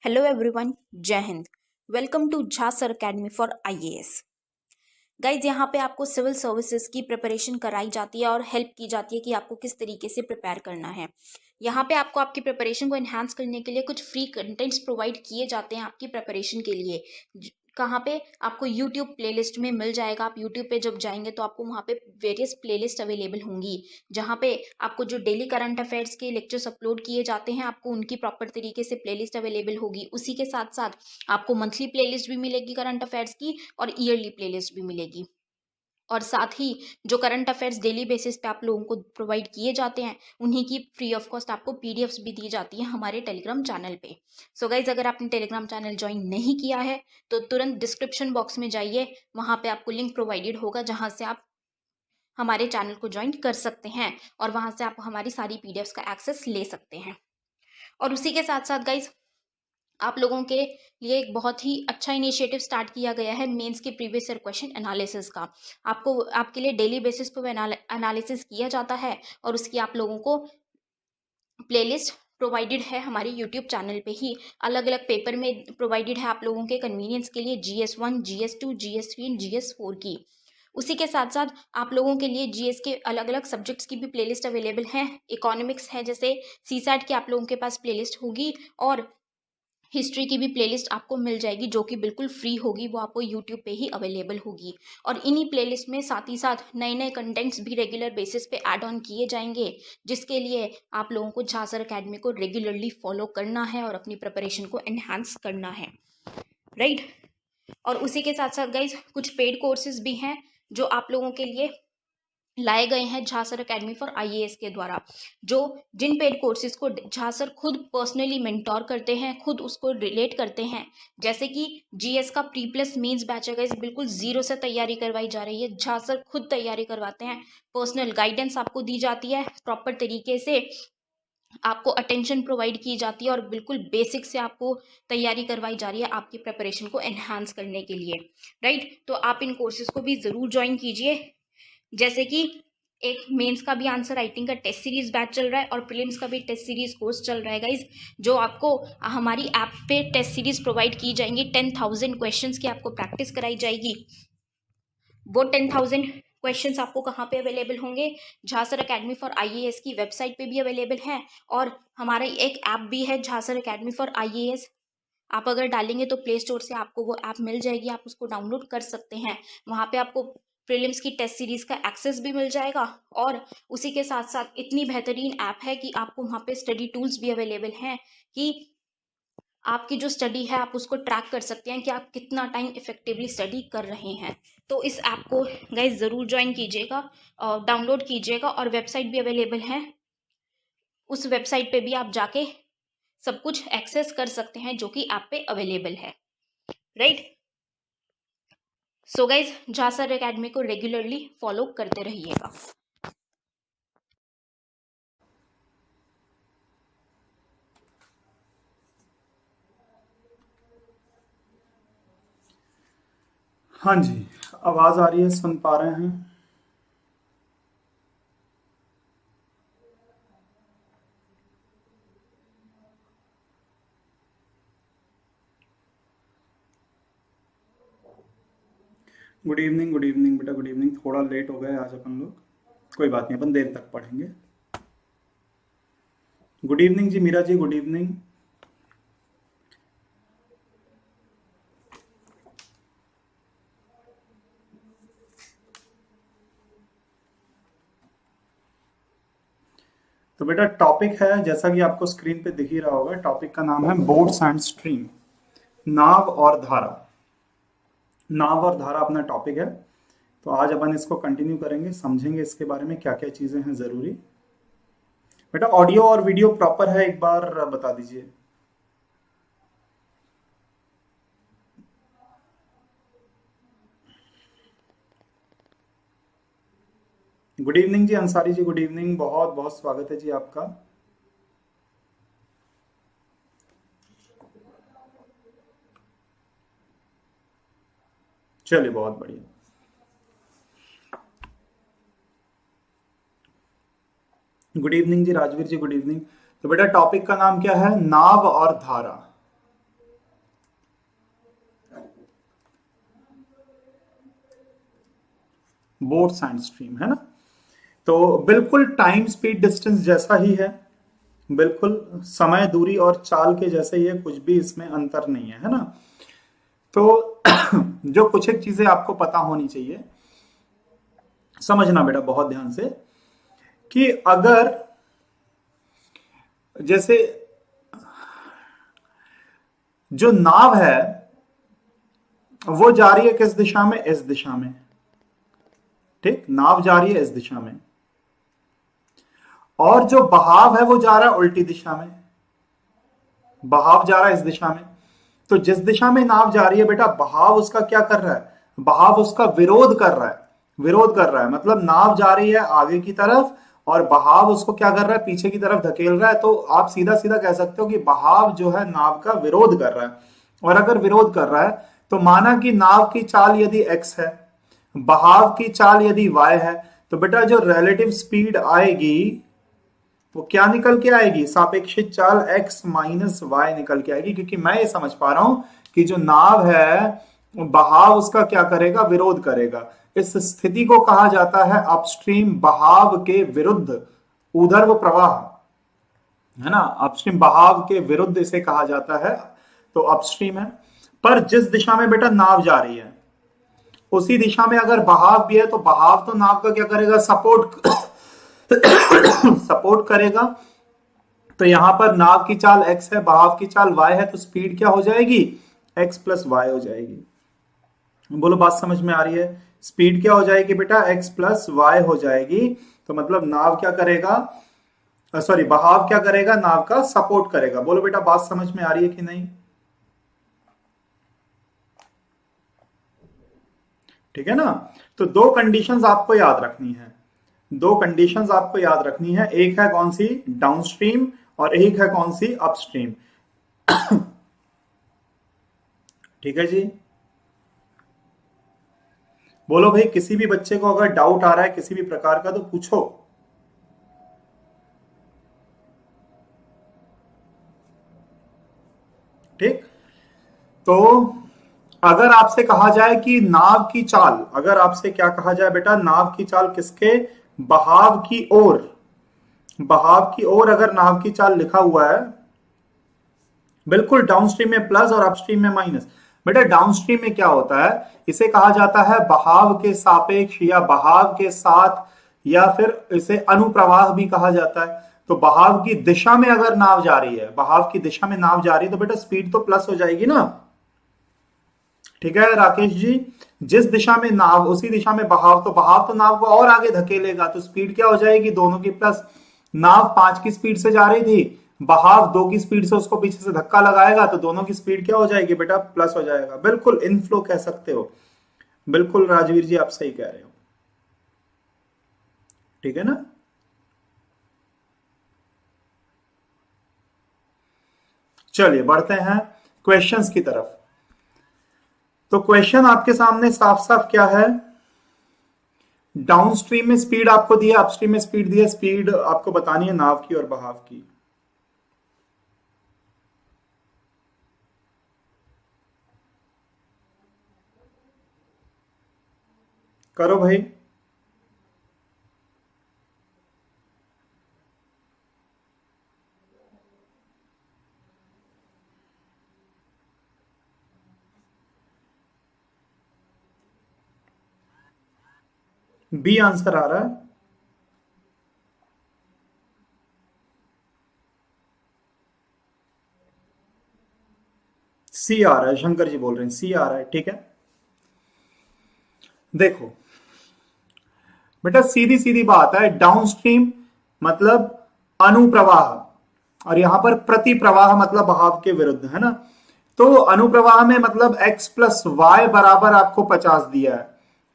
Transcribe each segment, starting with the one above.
Hello everyone, जय हिंद। Welcome to Jha sir academy for IAS. Guys, यहाँ पे आपको सिविल सर्विसेज की प्रिपरेशन कराई जाती है और हेल्प की जाती है कि आपको किस तरीके से प्रिपेयर करना है। यहाँ पे आपको आपकी प्रिपरेशन को एनहांस करने के लिए कुछ फ्री कंटेंट्स प्रोवाइड किए जाते हैं आपकी प्रिपरेशन के लिए। कहाँ पे आपको यूट्यूब प्लेलिस्ट में मिल जाएगा। आप यूट्यूब पे जब जाएंगे तो आपको वहाँ पे वेरियस प्लेलिस्ट अवेलेबल होंगी, जहाँ पे आपको जो डेली करंट अफेयर्स के लेक्चर्स अपलोड किए जाते हैं आपको उनकी प्रॉपर तरीके से प्लेलिस्ट अवेलेबल होगी। उसी के साथ साथ आपको मंथली प्लेलिस्ट भी मिलेगी करंट अफेयर्स की और ईयरली प्लेलिस्ट भी मिलेगी। और साथ ही जो करंट अफेयर्स डेली बेसिस पे आप लोगों को प्रोवाइड किए जाते हैं उन्हीं की फ्री ऑफ कॉस्ट आपको पीडीएफ्स भी दी जाती है हमारे टेलीग्राम चैनल पे। सो गाइज, अगर आपने टेलीग्राम चैनल ज्वाइन नहीं किया है तो तुरंत डिस्क्रिप्शन बॉक्स में जाइए, वहाँ पे आपको लिंक प्रोवाइडेड होगा जहाँ से आप हमारे चैनल को ज्वाइन कर सकते हैं और वहाँ से आप हमारी सारी पीडीएफ्स का एक्सेस ले सकते हैं। और उसी के साथ साथ गाइज, आप लोगों के लिए एक बहुत ही अच्छा इनिशिएटिव स्टार्ट किया गया है मेंस के प्रीवियस ईयर क्वेश्चन एनालिसिस का। आपको आपके लिए डेली बेसिस पर एनालिसिस किया जाता है और उसकी आप लोगों को प्लेलिस्ट प्रोवाइडेड है हमारे यूट्यूब चैनल पे ही। अलग अलग पेपर में प्रोवाइडेड है आप लोगों के कन्वीनियंस के लिए, GS1, GS2, GS3 and GS4 की। उसी के साथ साथ आप लोगों के लिए जीएस के अलग अलग सब्जेक्ट्स की भी प्लेलिस्ट अवेलेबल है। इकोनॉमिक्स है, जैसे सीसैट की आप लोगों के पास प्लेलिस्ट होगी और हिस्ट्री की भी प्लेलिस्ट आपको मिल जाएगी जो कि बिल्कुल फ्री होगी, वो आपको यूट्यूब पे ही अवेलेबल होगी। और इन्हीं प्लेलिस्ट में साथ ही साथ नए नए कंटेंट्स भी रेगुलर बेसिस पे ऐड ऑन किए जाएंगे, जिसके लिए आप लोगों को झा सर अकेडमी को रेगुलरली फॉलो करना है और अपनी प्रिपरेशन को एनहांस करना है, राइट। और उसी के साथ साथ गाइज, कुछ पेड कोर्सेज भी हैं जो आप लोगों के लिए लाए गए हैं Jha sir academy for IAS के द्वारा, जो जिन पेड कोर्सेज को झा सर खुद पर्सनली मेंटोर करते हैं, खुद उसको रिलेट करते हैं। जैसे कि जीएस का प्री प्लस मेंस बैच है गाइस, बिल्कुल जीरो से तैयारी करवाई जा रही है। झा सर खुद तैयारी करवाते हैं, पर्सनल गाइडेंस आपको दी जाती है, प्रॉपर तरीके से आपको अटेंशन प्रोवाइड की जाती है और बिल्कुल बेसिक से आपको तैयारी करवाई जा रही है आपकी प्रिपरेशन को एनहांस करने के लिए, राइट। तो आप इन कोर्सेज को भी ज़रूर ज्वाइन कीजिए। जैसे कि एक मेंस का भी आंसर राइटिंग का टेस्ट सीरीज बैच चल रहा है और प्रीलिम्स का भी टेस्ट सीरीज कोर्स चल रहा है गाइज, जो आपको हमारी ऐप पे टेस्ट सीरीज प्रोवाइड की जाएंगी। 10,000 क्वेश्चंस की आपको प्रैक्टिस कराई जाएगी। वो 10,000 क्वेश्चंस आपको कहाँ पे अवेलेबल होंगे? Jha sir academy for IAS की वेबसाइट पे भी अवेलेबल है और हमारा एक ऐप भी है Jha sir academy for IAS. आप अगर डालेंगे तो प्ले स्टोर से आपको वो ऐप मिल जाएगी, आप उसको डाउनलोड कर सकते हैं। वहाँ पे आपको प्रीलिम्स की टेस्ट सीरीज का एक्सेस भी मिल जाएगा और उसी के साथ साथ इतनी बेहतरीन ऐप है कि आपको वहाँ पे स्टडी टूल्स भी अवेलेबल हैं कि आपकी जो स्टडी है आप उसको ट्रैक कर सकते हैं कि आप कितना टाइम इफेक्टिवली स्टडी कर रहे हैं। तो इस ऐप को गाइज ज़रूर ज्वाइन कीजिएगा, डाउनलोड कीजिएगा और वेबसाइट भी अवेलेबल है। उस वेबसाइट पे भी आप जाके सब कुछ एक्सेस कर सकते हैं जो कि ऐप पे अवेलेबल है, right. So guys, Jha sir academy को रेगुलरली फॉलो करते रहिएगा। हाँ जी, आवाज आ रही है, सुन पा रहे हैं? गुड इवनिंग, गुड इवनिंग बेटा, गुड इवनिंग। थोड़ा लेट हो गए आज अपन लोग, कोई बात नहीं, अपन देर तक पढ़ेंगे। गुड इवनिंग जी मीरा जी, गुड इवनिंग। तो बेटा टॉपिक है, जैसा कि आपको स्क्रीन पे दिख ही रहा होगा, टॉपिक का नाम है बोट्स एंड स्ट्रीम, नाव और धारा। नाव और धारा अपना टॉपिक है। तो आज अपन इसको कंटिन्यू करेंगे, समझेंगे इसके बारे में क्या क्या चीजें हैं जरूरी। बेटा ऑडियो और वीडियो प्रॉपर है, एक बार बता दीजिए। गुड इवनिंग जी अंसारी जी, गुड इवनिंग, बहुत बहुत स्वागत है जी आपका। चलिए, बहुत बढ़िया। गुड इवनिंग जी राजवीर जी, गुड इवनिंग। तो बेटा टॉपिक का नाम क्या है? नाव और धारा। बोट्स एंड स्ट्रीम, है ना। तो बिल्कुल टाइम स्पीड डिस्टेंस जैसा ही है, बिल्कुल समय दूरी और चाल के जैसे ही है, कुछ भी इसमें अंतर नहीं है ना। तो जो कुछ एक चीजें आपको पता होनी चाहिए, समझना बेटा बहुत ध्यान से, कि अगर जैसे जो नाव है वो जा रही है किस दिशा में, इस दिशा में, ठीक, नाव जा रही है इस दिशा में, और जो बहाव है वो जा रहा है उल्टी दिशा में, बहाव जा रहा है इस दिशा में। तो जिस दिशा में नाव जा रही है बेटा, बहाव उसका क्या कर रहा है, बहाव उसका विरोध कर रहा है, विरोध कर रहा है, मतलब नाव जा रही है आगे की तरफ और बहाव उसको क्या कर रहा है, पीछे की तरफ धकेल रहा है। तो आप सीधा सीधा कह सकते हो कि बहाव जो है नाव का विरोध कर रहा है। और अगर विरोध कर रहा है तो माना कि नाव की चाल यदि x है, बहाव की चाल यदि y है, तो बेटा जो रिलेटिव स्पीड आएगी वो क्या निकल के आएगी, सापेक्षिक चाल x माइनस वाई निकल के आएगी। क्योंकि मैं ये समझ पा रहा हूं कि जो नाव है बहाव उसका क्या करेगा, विरोध करेगा। इस स्थिति को कहा जाता है अपस्ट्रीम बहाव के विरुद्ध ऊर्ध्व प्रवाह, है ना, अपस्ट्रीम बहाव के विरुद्ध इसे कहा जाता है, तो अपस्ट्रीम है। पर जिस दिशा में बेटा नाव जा रही है उसी दिशा में अगर बहाव भी है, तो बहाव तो नाव का क्या करेगा, सपोर्ट सपोर्ट करेगा। तो यहां पर नाव की चाल x है, बहाव की चाल y है, तो स्पीड क्या हो जाएगी, x प्लस वाई हो जाएगी। बोलो बात समझ में आ रही है, स्पीड क्या हो जाएगी बेटा, x प्लस वाई हो जाएगी। तो मतलब नाव क्या करेगा, सॉरी बहाव क्या करेगा, नाव का सपोर्ट करेगा। बोलो बेटा बात समझ में आ रही है कि नहीं, ठीक है ना। तो दो कंडीशंस आपको याद रखनी है, दो कंडीशंस आपको याद रखनी है, एक है कौन सी, डाउनस्ट्रीम, और एक है कौन सी, अपस्ट्रीम। ठीक है जी। बोलो भाई, किसी भी बच्चे को अगर डाउट आ रहा है किसी भी प्रकार का तो पूछो। ठीक, तो अगर आपसे कहा जाए कि नाव की चाल, अगर आपसे क्या कहा जाए बेटा, नाव की चाल किसके, बहाव की ओर, बहाव की ओर अगर नाव की चाल लिखा हुआ है, बिल्कुल डाउनस्ट्रीम में प्लस और अपस्ट्रीम में माइनस। बेटा डाउनस्ट्रीम में क्या होता है, इसे कहा जाता है बहाव के सापेक्ष या बहाव के साथ, या फिर इसे अनुप्रवाह भी कहा जाता है। तो बहाव की दिशा में अगर नाव जा रही है, बहाव की दिशा में नाव जा रही है, तो बेटा स्पीड तो प्लस हो जाएगी ना। ठीक है राकेश जी, जिस दिशा में नाव उसी दिशा में बहाव, तो बहाव तो नाव को और आगे धकेलेगा, तो स्पीड क्या हो जाएगी, दोनों की प्लस। नाव 5 की स्पीड से जा रही थी, बहाव 2 की स्पीड से उसको पीछे से धक्का लगाएगा, तो दोनों की स्पीड क्या हो जाएगी बेटा, प्लस हो जाएगा। बिल्कुल इनफ्लो कह सकते हो, बिल्कुल राजवीर जी आप सही कह रहे हो, ठीक है ना। चलिए बढ़ते हैं क्वेश्चंस की तरफ। तो क्वेश्चन आपके सामने साफ साफ क्या है, डाउनस्ट्रीम में स्पीड आपको दिया, अपस्ट्रीम में स्पीड दिया, स्पीड आपको बतानी है नाव की और बहाव की। करो भाई, बी आंसर आ रहा है, सी आ रहा है, शंकर जी बोल रहे हैं सी आ रहा है, ठीक है। देखो बेटा सीधी सीधी बात है, डाउनस्ट्रीम मतलब अनुप्रवाह, और यहां पर प्रति प्रवाह मतलब बहाव के विरुद्ध, है ना। तो अनुप्रवाह में मतलब x प्लस वाई बराबर आपको 50 दिया है,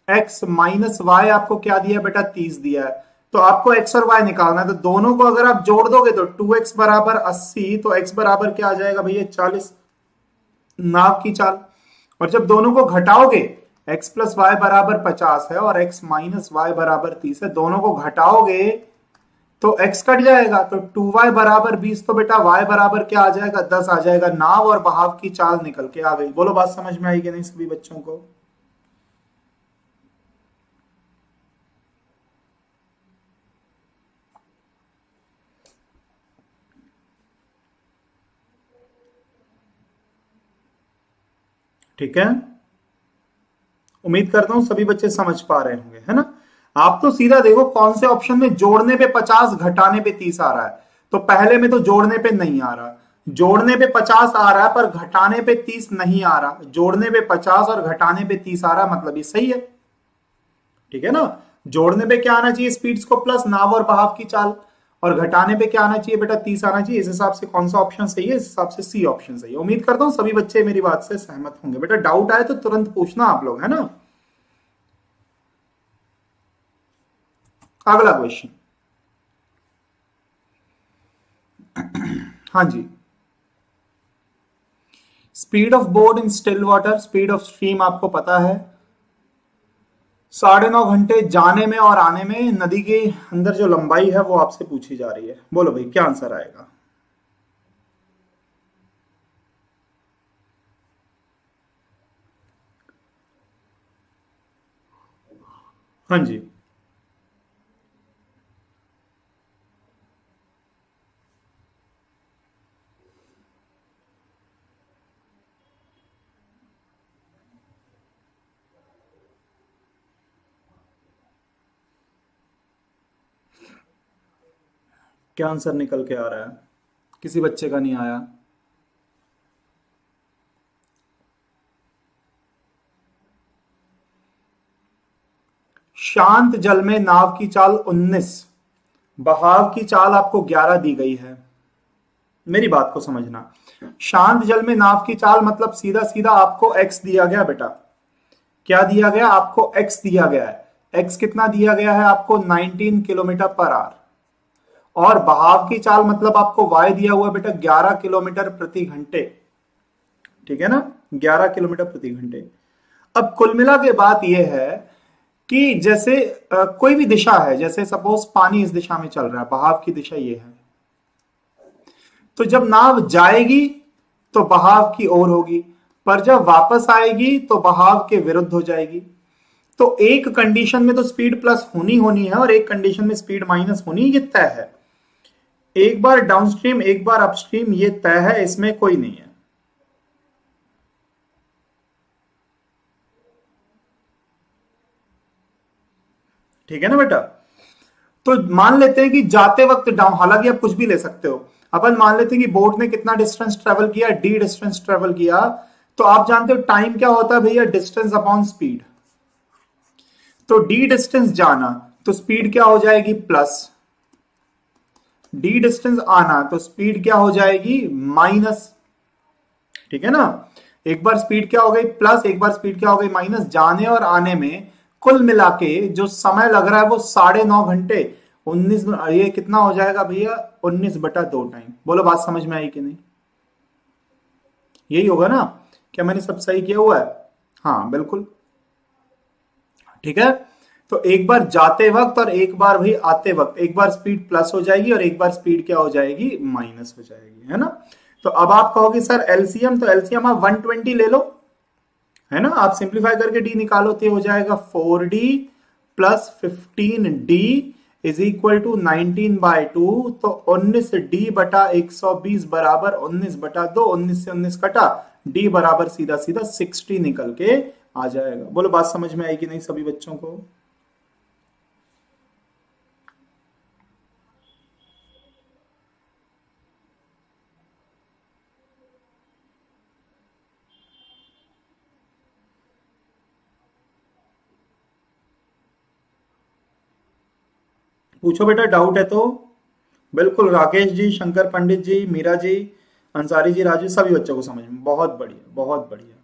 x माइनस वाई आपको क्या दिया है बेटा, 30 दिया है। तो आपको x और y निकालना है, तो दोनों को अगर आप जोड़ दोगे तो 2x बराबर 80, तो x बराबर क्या आ जाएगा भैया, 40 नाव की चाल। और जब दोनों को घटाओगे, x प्लस वाई बराबर 50 है और x माइनस वाई बराबर 30 है, दोनों को घटाओगे तो x कट जाएगा, तो 2y बराबर 20, तो बेटा y बराबर क्या आ जाएगा, 10 आ जाएगा। नाव और बहाव की चाल निकल के आ गई। बोलो बात समझ में आई कि नहीं सभी बच्चों को। ठीक है, उम्मीद करता हूं सभी बच्चे समझ पा रहे होंगे, है ना। आप तो सीधा देखो कौन से ऑप्शन में जोड़ने पे 50 घटाने पे 30 आ रहा है, तो पहले में तो जोड़ने पे नहीं आ रहा, जोड़ने पे 50 आ रहा है पर घटाने पे 30 नहीं आ रहा, जोड़ने पे 50 और घटाने पे 30 आ रहा है, मतलब ये सही है, ठीक है ना। जोड़ने पे क्या आना चाहिए, स्पीड्स को प्लस नाव और बहाव की चाल, और घटाने पे क्या आना चाहिए बेटा, 30 आना चाहिए। इस हिसाब से कौन सा ऑप्शन सही है, इस हिसाब से सी ऑप्शन सही है। उम्मीद करता हूं सभी बच्चे मेरी बात से सहमत होंगे। बेटा डाउट आए तो तुरंत पूछना आप लोग, है ना। अगला क्वेश्चन, हाँ जी, speed of boat in still water, speed of stream आपको पता है 9.5 घंटे जाने में और आने में, नदी के अंदर जो लंबाई है वो आपसे पूछी जा रही है। बोलो भाई क्या आंसर आएगा। हाँ जी, क्या आंसर निकल के आ रहा है, किसी बच्चे का नहीं आया। शांत जल में नाव की चाल 19, बहाव की चाल आपको 11 दी गई है। मेरी बात को समझना, शांत जल में नाव की चाल मतलब सीधा सीधा आपको x दिया गया बेटा, क्या दिया गया आपको, x दिया गया है। x कितना दिया गया है आपको, 19 किलोमीटर पर आवर, और बहाव की चाल मतलब आपको y दिया हुआ बेटा 11 किलोमीटर प्रति घंटे, ठीक है ना, 11 किलोमीटर प्रति घंटे। अब कुल मिला के बात यह है कि जैसे कोई भी दिशा है, जैसे सपोज पानी इस दिशा में चल रहा है, बहाव की दिशा ये है, तो जब नाव जाएगी तो बहाव की ओर होगी, पर जब वापस आएगी तो बहाव के विरुद्ध हो जाएगी। तो एक कंडीशन में तो स्पीड प्लस होनी होनी है और एक कंडीशन में स्पीड माइनस होनी, ये तय है। एक बार डाउनस्ट्रीम एक बार अपस्ट्रीम, ये तय है, इसमें कोई नहीं है। ठीक है ना बेटा। तो मान लेते हैं कि जाते वक्त डाउन, हालांकि आप कुछ भी ले सकते हो, अपन मान लेते हैं कि बोट ने कितना डिस्टेंस ट्रेवल किया, डी डिस्टेंस ट्रेवल किया, तो आप जानते हो टाइम क्या होता है भैया, डिस्टेंस अपॉन स्पीड। तो डी डिस्टेंस जाना तो स्पीड क्या हो जाएगी, प्लस, डी डिस्टेंस आना तो स्पीड क्या हो जाएगी, माइनस, ठीक है ना। एक बार स्पीड क्या हो गई प्लस, एक बार स्पीड क्या हो गई माइनस, जाने और आने में कुल मिला के जो समय लग रहा है वो 9.5 घंटे, 19, ये कितना हो जाएगा भैया, 19/2 टाइम। बोलो बात समझ में आई कि नहीं, यही होगा ना, क्या मैंने सब सही किया हुआ है, हाँ बिल्कुल, ठीक है। तो एक बार जाते वक्त और एक बार भाई आते वक्त, एक बार स्पीड प्लस हो जाएगी और एक बार स्पीड क्या हो जाएगी, माइनस हो जाएगी, है ना। तो अब आप कहोगे सर एलसीएम, तो एलसीएम आप 120 ले लो, है ना, आप सिंप्लीफाई करके डी निकालो तो हो जाएगा 4d plus 15d is equal to 19/2, तो 19d/120 बराबर 19/2, 19 से 19 कटा, d बराबर सीधा सीधा 60 निकल के आ जाएगा। बोलो बात समझ में आई कि नहीं सभी बच्चों को। पूछो बेटा डाउट है तो। बिल्कुल, राकेश जी, शंकर पंडित जी, मीरा जी, अंसारी जी, राजू, सभी बच्चों को समझ में, बहुत बढ़िया बहुत बढ़िया।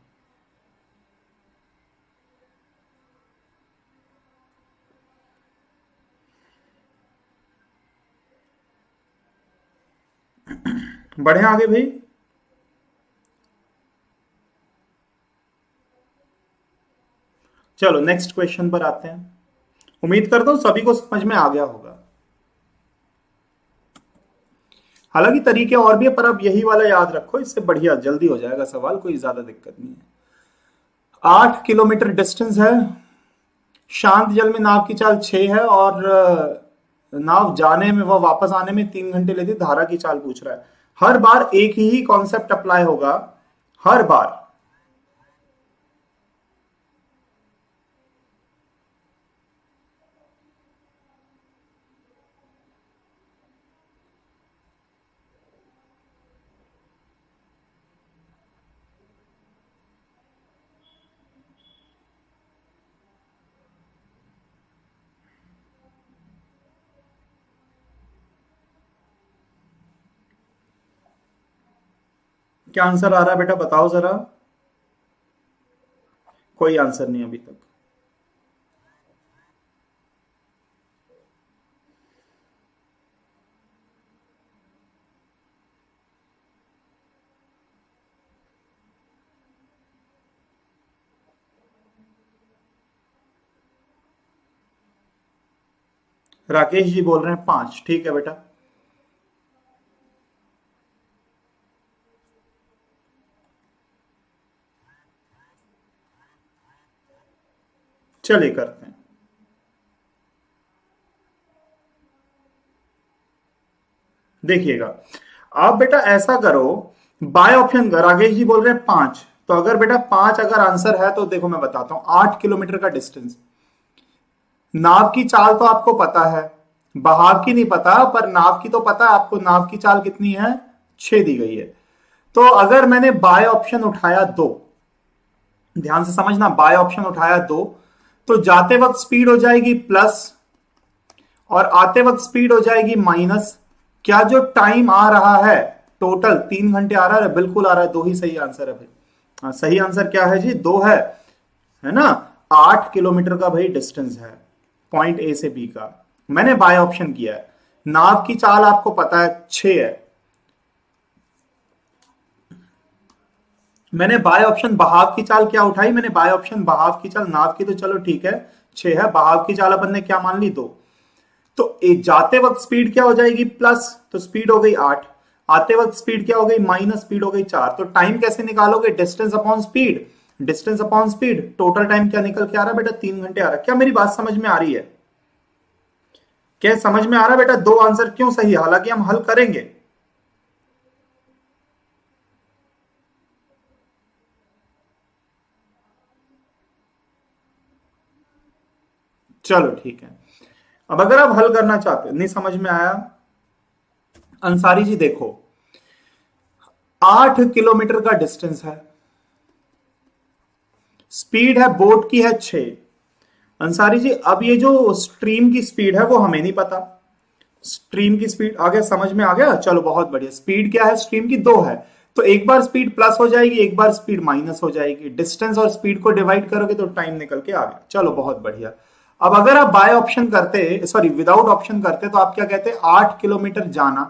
बढ़े आगे भाई। चलो नेक्स्ट क्वेश्चन पर आते हैं। उम्मीद करता हूं सभी को समझ में आ गया होगा, हालांकि तरीके और भी है पर अब यही वाला याद रखो, इससे बढ़िया जल्दी हो जाएगा सवाल, कोई ज्यादा दिक्कत नहीं है। 8 किलोमीटर डिस्टेंस है, शांत जल में नाव की चाल 6 है, और नाव जाने में व वापस आने में 3 घंटे लेती, धारा की चाल पूछ रहा है। हर बार एक ही कॉन्सेप्ट अप्लाई होगा, हर बार क्या आंसर आ रहा है बेटा, बताओ जरा। कोई आंसर नहीं अभी तक। राकेश जी बोल रहे हैं 5। ठीक है बेटा, चलिए करते हैं। देखिएगा, आप बेटा ऐसा करो, बाय ऑप्शन कर। राकेश जी बोल रहे हैं 5, तो अगर बेटा 5 अगर आंसर है तो देखो मैं बताता हूं, 8 किलोमीटर का डिस्टेंस। नाव की चाल तो आपको पता है, बहाव की नहीं पता, पर नाव की तो पता है आपको। नाव की चाल कितनी है, 6 दी गई है। तो अगर मैंने बाय ऑप्शन उठाया 2, ध्यान से समझना, बाय ऑप्शन उठाया 2, तो जाते वक्त स्पीड हो जाएगी प्लस और आते वक्त स्पीड हो जाएगी माइनस। क्या जो टाइम आ रहा है टोटल 3 घंटे आ रहा है, बिल्कुल आ रहा है। 2 ही सही आंसर है भाई। हाँ, सही आंसर क्या है जी, 2 है ना। 8 किलोमीटर का भाई डिस्टेंस है पॉइंट ए से बी का। मैंने बाय ऑप्शन किया है। नाव की चाल आपको पता है 6 है। मैंने बाय ऑप्शन बहाव की चाल क्या उठाई, मैंने बाय ऑप्शन बहाव की चाल, नाव की तो चलो ठीक है 6 है, बहाव की चाल अपन ने क्या मान ली 2। तो जाते वक्त स्पीड क्या हो जाएगी प्लस, तो स्पीड हो गई 8। आते वक्त स्पीड क्या हो गई माइनस, स्पीड हो गई 4। तो टाइम कैसे निकालोगे, distance upon speed. Distance upon speed, total time क्या निकल के आ रहा है बेटा, 3 घंटे आ रहा है। क्या मेरी बात समझ में आ रही है, क्या समझ में आ रहा है बेटा। 2 आंसर क्यों सही है, हालांकि हम हल करेंगे। चलो ठीक है, अब अगर आप हल करना चाहते हो, नहीं समझ में आया, अंसारी जी देखो 8 किलोमीटर का डिस्टेंस है, स्पीड है बोट की है 6। अंसारी जी अब ये जो स्ट्रीम की स्पीड है वो हमें नहीं पता। स्ट्रीम की स्पीड आ गया, समझ में आ गया, चलो बहुत बढ़िया। स्पीड क्या है स्ट्रीम की, 2 है। तो एक बार स्पीड प्लस हो जाएगी, एक बार स्पीड माइनस हो जाएगी। डिस्टेंस और स्पीड को डिवाइड करोगे तो टाइम निकल के आ गया। चलो बहुत बढ़िया। अब अगर आप बाय ऑप्शन करते, सॉरी विदाउट ऑप्शन करते, तो आप क्या कहते, 8 किलोमीटर जाना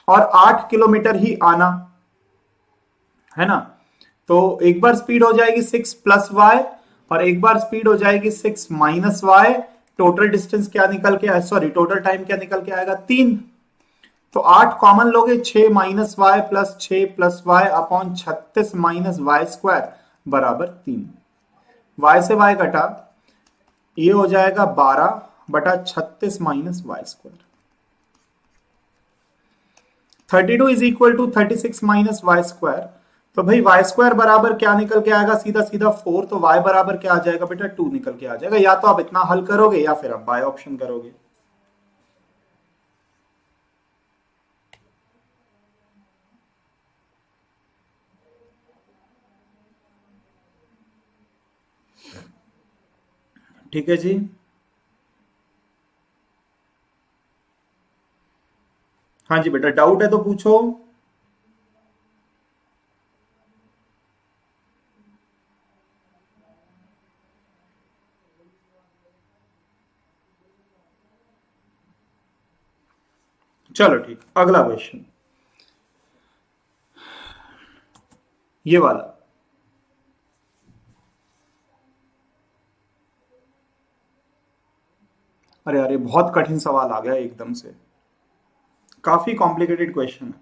और 8 किलोमीटर ही आना, है ना। तो एक बार स्पीड हो जाएगी 6 प्लस वाई और एक बार स्पीड हो जाएगी 6 माइनस वाई। टोटल डिस्टेंस क्या निकल के आए, सॉरी टोटल टाइम क्या निकल के आएगा 3। तो 8 कॉमन लोगे, 6 minus Y plus 6 plus Y upon 36 minus Y square बराबर 3। वाई से वाई कटा, ये हो जाएगा 12 बटा 36 minus Y square. 32 is equal to 36 minus Y square. तो भाई वाई स्क्वायर बराबर क्या निकल के आएगा, सीधा सीधा 4। तो वाई बराबर क्या आ जाएगा बेटा, 2 निकल के आ जाएगा। या तो आप इतना हल करोगे या फिर आप बाय ऑप्शन करोगे। ठीक है जी, हाँ जी बेटा, डाउट है तो पूछो। चलो ठीक, अगला क्वेश्चन ये वाला। अरे अरे बहुत कठिन सवाल आ गया एकदम से, काफी कॉम्प्लिकेटेड क्वेश्चन है।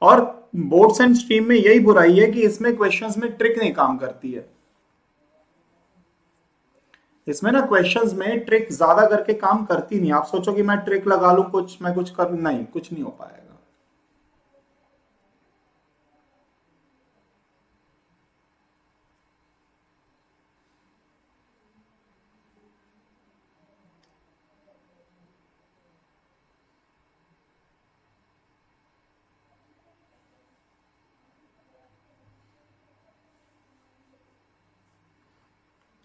और बोर्ड्स एंड स्ट्रीम में यही बुराई है कि इसमें क्वेश्चंस में ट्रिक नहीं काम करती है। इसमें ना क्वेश्चंस में ट्रिक ज्यादा करके काम करती नहीं। आप सोचो कि मैं ट्रिक लगा लूं कुछ, मैं कुछ कर, नहीं, कुछ नहीं हो पाएगा।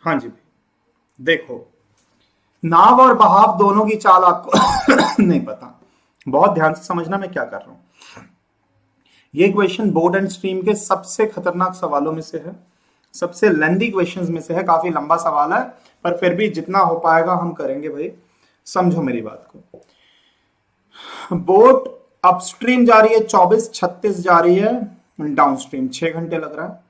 हाँ जी, देखो नाव और बहाव दोनों की चाल आपको नहीं पता, बहुत ध्यान से समझना मैं क्या कर रहा हूं। ये क्वेश्चन बोर्ड एंड स्ट्रीम के सबसे खतरनाक सवालों में से है, सबसे लेंदी क्वेश्चंस में से है। काफी लंबा सवाल है, पर फिर भी जितना हो पाएगा हम करेंगे भाई। समझो मेरी बात को। बोट अपस्ट्रीम जा रही है 24-36 जा रही है, डाउनस्ट्रीम 6 घंटे लग रहा है।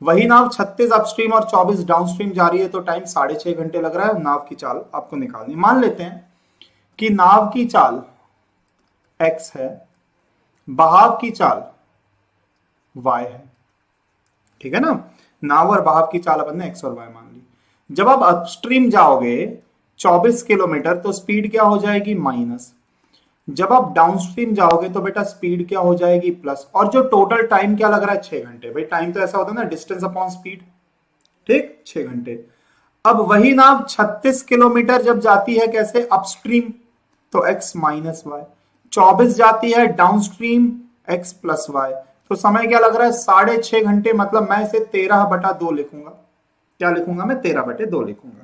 वही नाव 36 अपस्ट्रीम और 24 डाउनस्ट्रीम जा रही है, तो टाइम 6.5 घंटे लग रहा है। नाव की चाल आपको निकालनी। मान लेते हैं कि नाव की चाल x है, बहाव की चाल y है, ठीक है ना। नाव और बहाव की चाल अपन ने x और y मान ली। जब आप अपस्ट्रीम जाओगे 24 किलोमीटर तो स्पीड क्या हो जाएगी माइनस। जब आप डाउनस्ट्रीम जाओगे तो बेटा स्पीड क्या हो जाएगी प्लस। और जो टोटल टाइम क्या लग रहा है 6 घंटे। भाई टाइम तो ऐसा होता है ना, डिस्टेंस अपॉन स्पीड, ठीक, 6 घंटे। अब वही नाव 36 किलोमीटर जब जाती है कैसे अपस्ट्रीम, तो x माइनस वाई। 24 जाती है डाउनस्ट्रीम, x प्लस वाई। तो समय क्या लग रहा है 6.5 घंटे। मतलब मैं इसे 13/2 लिखूंगा। क्या लिखूंगा मैं? 13/2 लिखूंगा।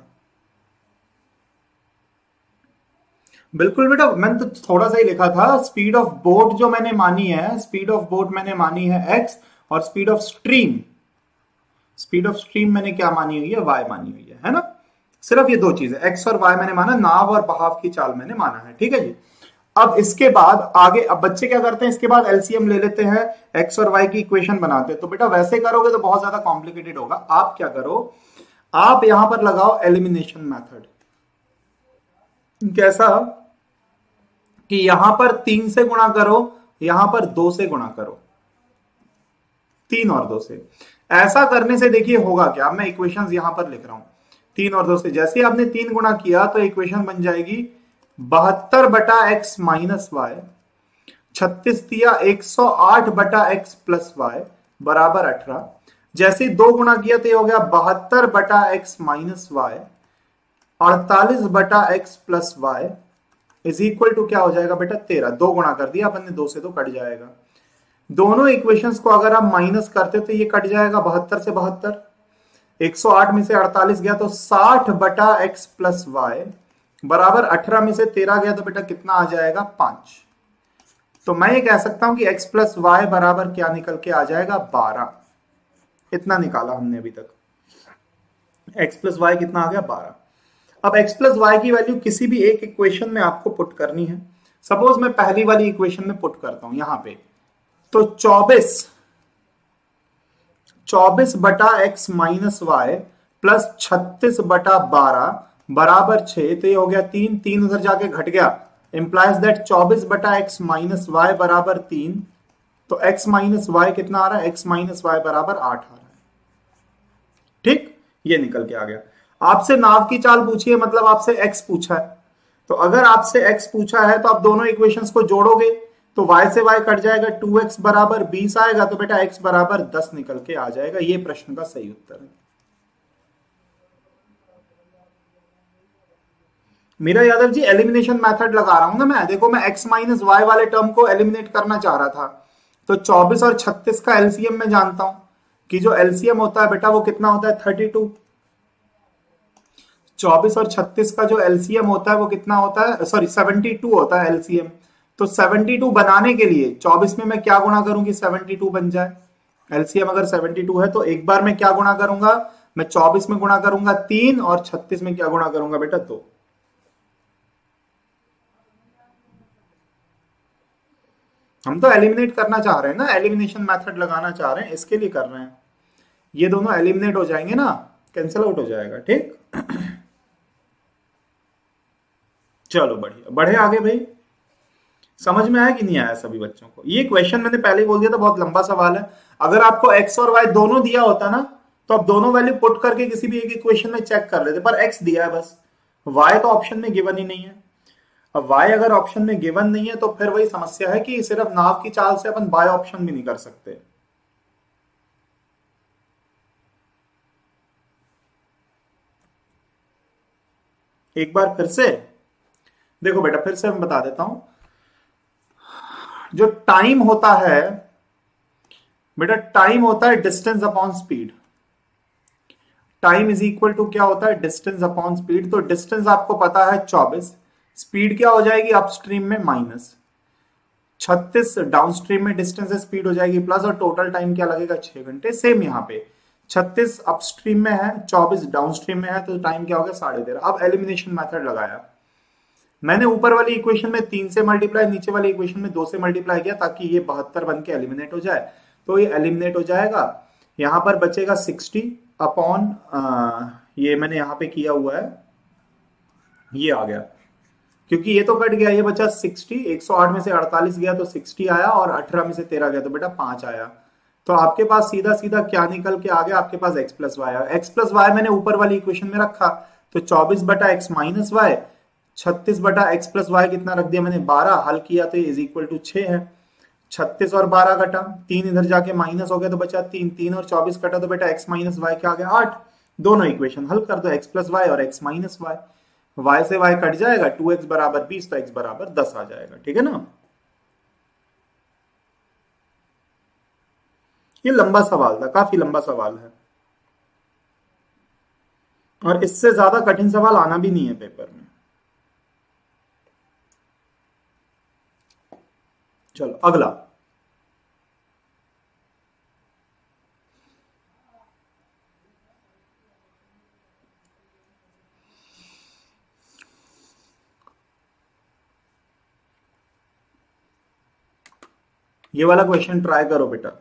बिल्कुल बेटा, मैंने तो थोड़ा सा ही लिखा था। स्पीड ऑफ बोट जो मैंने मानी है, स्पीड ऑफ बोट मैंने मानी है x, और speed of stream, speed of stream मैंने क्या मानी हुई है? y मानी हुई है ना। सिर्फ ये दो चीजें x और y मैंने माना, नाव और बहाव की चाल मैंने माना है, ठीक है जी। अब इसके बाद आगे, अब बच्चे क्या करते हैं, इसके बाद एलसीएम ले लेते हैं, x और y की इक्वेशन बनाते हैं। तो बेटा वैसे करोगे तो बहुत ज्यादा कॉम्प्लिकेटेड होगा। आप क्या करो, आप यहां पर लगाओ एलिमिनेशन मेथड। कैसा कि यहां पर 3 से गुणा करो, यहां पर 2 से गुणा करो, 3 और 2 से। ऐसा करने से देखिए होगा क्या। मैं इक्वेशंस यहां पर लिख रहा हूं 3 और 2 से। जैसे ही आपने 3 गुणा किया तो इक्वेशन बन जाएगी 72/x माइनस वाई, 36 दिया 108/x प्लस वाई बराबर 18। जैसे 2 गुणा किया तो ये हो गया 72/x minus Y, 48/x plus Y is equal to क्या हो जाएगा बेटा 13। 2 गुणा कर दिया अपन ने, 2 से तो कट जाएगा। दोनों इक्वेशंस को अगर आप माइनस करते तो ये कट जाएगा 72 से 72, 108 में से 48 गया तो 60/x प्लस वाई बराबर 18 में से 13 गया तो बेटा कितना आ जाएगा 5। तो मैं ये कह सकता हूं कि x प्लस वाई बराबर क्या निकल के आ जाएगा 12। इतना निकाला हमने अभी तक। x प्लस वाई कितना आ गया 12। अब x प्लस वाई की वैल्यू किसी भी एक इक्वेशन में आपको पुट करनी है। सपोज मैं पहली वाली इक्वेशन में पुट करता हूं यहां पे, तो 24/x माइनस वाई प्लस 36/12 बराबर 6। तो ये हो गया 3, 3 उधर जाके घट गया, implies that 24/x minus Y बराबर 3। तो x माइनस वाई कितना आ रहा है? x माइनस वाई बराबर 8 आ रहा है, ठीक, ये निकल के आ गया। आपसे नाव की चाल पूछी है, मतलब आपसे x पूछा है। तो अगर आपसे x पूछा है तो आप दोनों इक्वेशंस को जोड़ोगे तो y से y कट जाएगा, 2x बराबर 20 आएगा। तो बेटा x बराबर 10 निकल के आ जाएगा। ये प्रश्न का सही उत्तर है। मीरा यादव जी एलिमिनेशन मेथड लगा रहा हूं ना मैं। देखो मैं x माइनस वाई वाले टर्म को एलिमिनेट करना चाह रहा था, तो 24 और 36 का एलसीएम मैं जानता हूं कि जो एलसीएम होता है बेटा वो कितना होता है 32। 24 और 36 का जो एलसीएम होता है वो कितना होता है, सॉरी 72 होता है एलसीएम। तो 72 बनाने के लिए 24 में मैं क्या गुणा करूं कि 72 बन जाए। एलसीएम अगर 72 है तो एक बार में क्या गुणा करूंगा, मैं 24 में गुणा करूंगा 3 और 36 में क्या गुणा करूंगा बेटा 2। हम तो एलिमिनेट करना चाह रहे हैं ना, एलिमिनेशन मेथड लगाना चाह रहे हैं, इसके लिए कर रहे हैं। ये दोनों एलिमिनेट हो जाएंगे ना, कैंसिल आउट हो जाएगा, ठीक। चलो बढ़िया, बढ़े आगे भाई। समझ में आया कि नहीं आया सभी बच्चों को? ये क्वेश्चन मैंने पहले ही बोल दिया था, बहुत लंबा सवाल है। अगर आपको x और y दोनों दिया होता ना तो आप दोनों वैल्यू पुट करके किसी भी एक इक्वेशन में चेक कर लेते, पर x दिया है बस, y तो ऑप्शन में गिवन ही नहीं है। अब y अगर ऑप्शन में गिवन नहीं है तो फिर वही समस्या है कि सिर्फ नाव की चाल से अपन बाय ऑप्शन भी नहीं कर सकते। एक बार फिर से देखो बेटा, फिर से मैं बता देता हूं। जो टाइम होता है बेटा, टाइम होता है distance upon speed. Time is equal to क्या होता है, डिस्टेंस अपॉन स्पीड। तो डिस्टेंस आपको पता है 24, स्पीड क्या हो जाएगी अपस्ट्रीम में माइनस 36 डाउनस्ट्रीम में डिस्टेंस है, स्पीड हो जाएगी प्लस, और टोटल टाइम क्या लगेगा 6 घंटे। सेम यहाँ पे 36 अपस्ट्रीम में है, 24 डाउनस्ट्रीम में है, तो टाइम क्या हो गया 13.5। अब एलिमिनेशन मेथड लगाया मैंने, ऊपर वाली इक्वेशन में 3 से मल्टीप्लाई, नीचे वाली इक्वेशन में 2 से मल्टीप्लाई किया ताकि ये 72 बन के एलिमिनेट हो जाए। तो ये एलिमिनेट हो जाएगा, यहां पर बचेगा 60 अपॉन ये मैंने यहां पे किया हुआ है, ये आ गया क्योंकि ये तो कट गया, ये बचा 60, 108 में से 48 गया तो 60 आया, और 18 में से 13 गया तो बेटा 5 आया। तो आपके पास सीधा सीधा क्या निकल के आ गया, आपके पास x प्लस वाई आया। x प्लस वाई मैंने ऊपर वाली इक्वेशन में रखा, तो 24 बटा x माइनस वाई, 36 बटा x प्लस वाई कितना रख दिया मैंने 12, हल किया तो इज इक्वल टू 6 है। 36 और 12 कटा, 3 इधर जाके माइनस हो गया तो बचा 3, 3 और 24 कटा तो बेटा x माइनस वाई क्या आ गया 8। दोनों इक्वेशन हल कर दो, x प्लस वाई और x माइनस वाई, y से y कट जाएगा, 2x बराबर 20 तो x बराबर 10 आ जाएगा। ठीक है ना। ये लंबा सवाल था, काफी लंबा सवाल है, और इससे ज्यादा कठिन सवाल आना भी नहीं है पेपर में। चलो अगला, ये वाला क्वेश्चन ट्राई करो बेटा।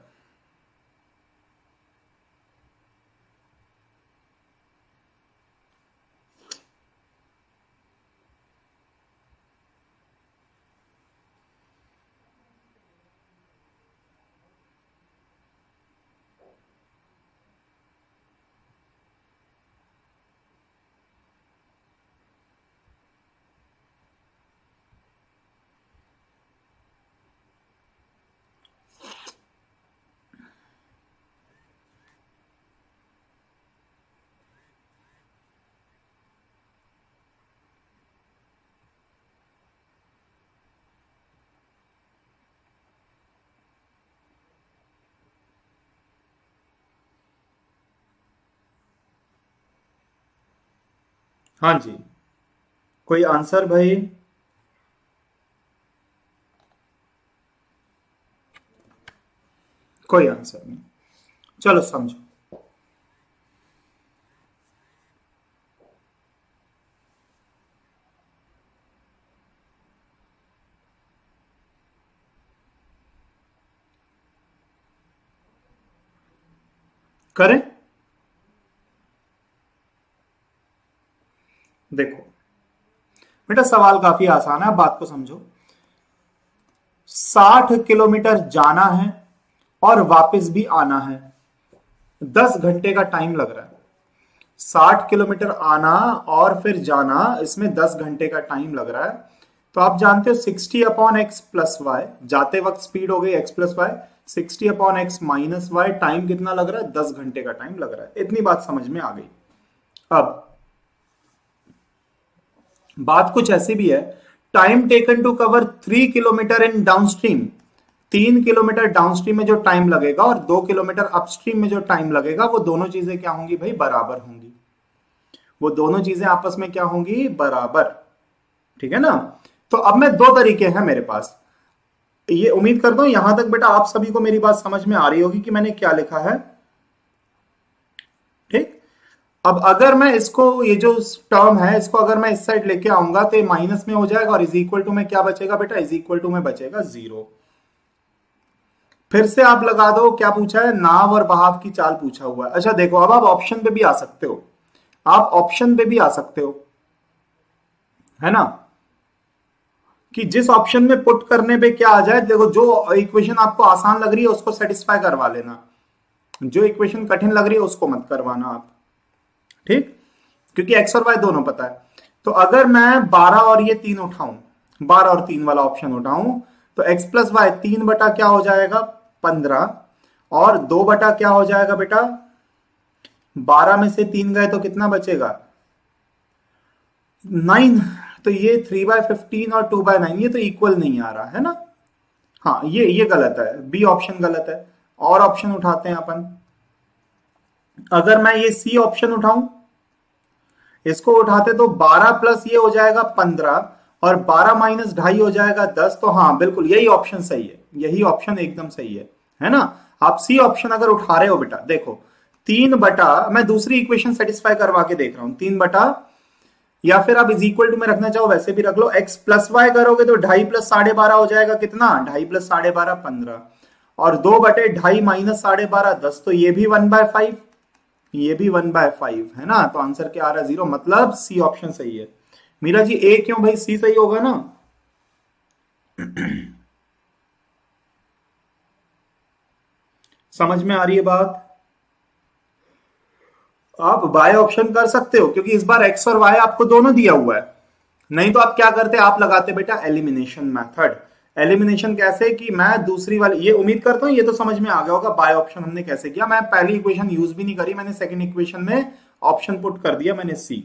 हाँ जी, कोई आंसर भाई? कोई आंसर नहीं, चलो समझो। करें, देखो बेटा सवाल काफी आसान है, अब बात को समझो। 60 किलोमीटर जाना है और वापस भी आना है, 10 घंटे का टाइम लग रहा है। 60 किलोमीटर आना और फिर जाना, इसमें 10 घंटे का टाइम लग रहा है। तो आप जानते हो 60 अपॉन एक्स प्लस वाई, जाते वक्त स्पीड हो गई X plus Y, 60 upon X minus Y, time कितना लग रहा है 10 घंटे का टाइम लग रहा है। इतनी बात समझ में आ गई। अब बात कुछ ऐसी भी है, time taken to cover 3 kilometre in downstream, 3 kilometre downstream में जो टाइम लगेगा और 2 किलोमीटर अपस्ट्रीम में जो टाइम लगेगा, वो दोनों चीजें क्या होंगी भाई, बराबर होंगी। वो दोनों चीजें आपस में क्या होंगी, बराबर। ठीक है ना। तो अब मैं दो तरीके हैं मेरे पास, ये उम्मीद करता हूं यहां तक बेटा आप सभी को मेरी बात समझ में आ रही होगी कि मैंने क्या लिखा है। ठीक। अब अगर मैं इसको, ये जो टर्म है इसको अगर मैं इस साइड लेके आऊंगा तो ये माइनस में हो जाएगा, और इज इक्वल टू में क्या बचेगा बेटा, इज इक्वल टू में बचेगा 0। फिर से आप लगा दो, क्या पूछा है, नाव और बहाव की चाल पूछा हुआ है। अच्छा देखो, अब आप ऑप्शन पे भी आ सकते हो, आप ऑप्शन पे भी आ सकते हो, है ना, कि जिस ऑप्शन में पुट करने पे क्या आ जाए। देखो जो इक्वेशन आपको आसान लग रही है उसको सेटिस्फाई करवा लेना, जो इक्वेशन कठिन लग रही है उसको मत करवाना आप। ठीक, क्योंकि एक्स और वाई दोनों पता है। तो अगर मैं 12 और ये 3 उठाऊं, 12 और 3 वाला ऑप्शन उठाऊं, तो एक्स प्लस वाई 3 बटा क्या हो जाएगा 15, और 2 बटा क्या हो जाएगा बेटा, 12 में से 3 गए तो कितना बचेगा 9। तो ये 3/15 और 2/9, ये तो इक्वल नहीं आ रहा है ना। हाँ ये गलत है, बी ऑप्शन गलत है। और ऑप्शन उठाते हैं अपन, अगर मैं ये सी ऑप्शन उठाऊं, इसको उठाते तो 12 प्लस ये हो जाएगा 15, और 12 माइनस ढाई हो जाएगा 10। तो हाँ बिल्कुल यही ऑप्शन सही है, यही ऑप्शन एकदम सही है ना। आप सी ऑप्शन अगर उठा रहे हो बेटा, देखो 3 बटा, मैं दूसरी इक्वेशन सेटिस्फाई करवा के देख रहा हूं, 3 बटा, या फिर आप इज इक्वल टू में रखना चाहो वैसे भी रख लो, एक्स प्लस वाई करोगे तो 2.5 प्लस 12.5 हो जाएगा कितना, 2.5 प्लस 12.5 15, और 2/2.5 माइनस 12.5 10, तो ये भी 1/5, ये भी 1/5 है ना। तो आंसर क्या आ रहा है 0, मतलब सी ऑप्शन सही है। मीरा जी ए क्यों भाई, सी सही होगा ना। समझ में आ रही है बात। आप बाय ऑप्शन कर सकते हो क्योंकि इस बार एक्स और वाई आपको दोनों दिया हुआ है, नहीं तो आप क्या करते, आप लगाते बेटा एलिमिनेशन मेथड। एलिमिनेशन कैसे कि मैं दूसरी वाली, ये उम्मीद करता हूं ये तो समझ में आ गया होगा बाय ऑप्शन हमने कैसे किया। मैं पहली इक्वेशन यूज भी नहीं करी, मैंने सेकंड इक्वेशन में ऑप्शन पुट कर दिया, मैंने सी।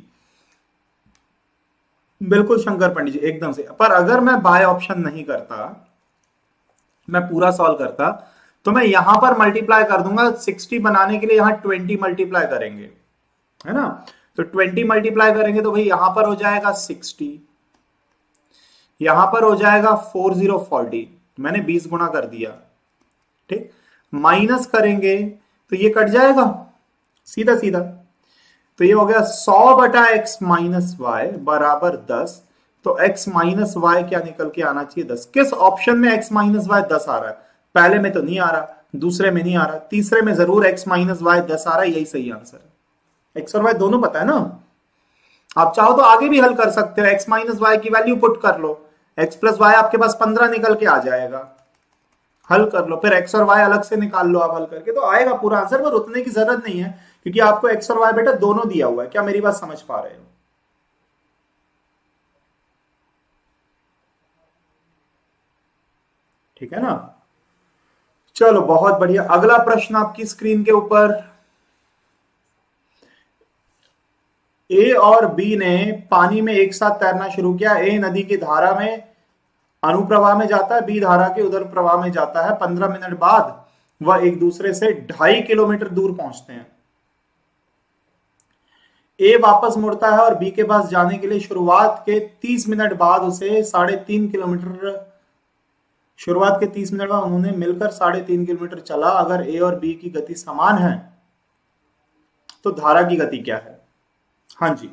बिल्कुल शंकर पंडित जी एकदम से। पर अगर मैं बाय ऑप्शन नहीं करता, मैं पूरा सॉल्व करता, तो मैं यहां पर मल्टीप्लाई कर दूंगा, 60 बनाने के लिए यहां 20 मल्टीप्लाई करेंगे, है ना। तो 20 मल्टीप्लाई करेंगे तो भाई यहां पर हो जाएगा 60, यहां पर हो जाएगा 4040, मैंने 20 गुना कर दिया, ठीक। माइनस करेंगे तो ये कट जाएगा सीधा सीधा, तो ये हो गया 100/x माइनस वाई बराबर 10। तो x माइनस वाई क्या निकल के आना चाहिए 10। किस ऑप्शन में x माइनस वाई 10 आ रहा है, पहले में तो नहीं आ रहा, दूसरे में नहीं आ रहा, तीसरे में जरूर x माइनस वाई 10 आ रहा है, यही सही आंसर है। x और y दोनों पता है ना, आप चाहो तो आगे भी हल कर सकते हो, x माइनस वाई की वैल्यू पुट कर लो, x प्लस वाई आपके पास 15 निकल के आ जाएगा, हल कर लो, फिर x और y अलग से निकाल लो आप हल करके, तो आएगा पूरा आंसर। पर उतने की जरूरत नहीं है क्योंकि आपको x और y बेटा दोनों दिया हुआ है। क्या मेरी बात समझ पा रहे हो। ठीक है ना, चलो बहुत बढ़िया। अगला प्रश्न आपकी स्क्रीन के ऊपर, ए और बी ने पानी में एक साथ तैरना शुरू किया। ए नदी की धारा में अनुप्रवाह में जाता है, बी धारा के उधर प्रवाह में जाता है। 15 मिनट बाद वह एक दूसरे से 2.5 किलोमीटर दूर पहुंचते हैं। ए वापस मुड़ता है और बी के पास जाने के लिए शुरुआत के 30 मिनट बाद उसे 3.5 किलोमीटर, शुरुआत के 30 मिनट बाद उन्होंने मिलकर 3.5 किलोमीटर चला। अगर ए और बी की गति समान है तो धारा की गति क्या है। हाँ जी,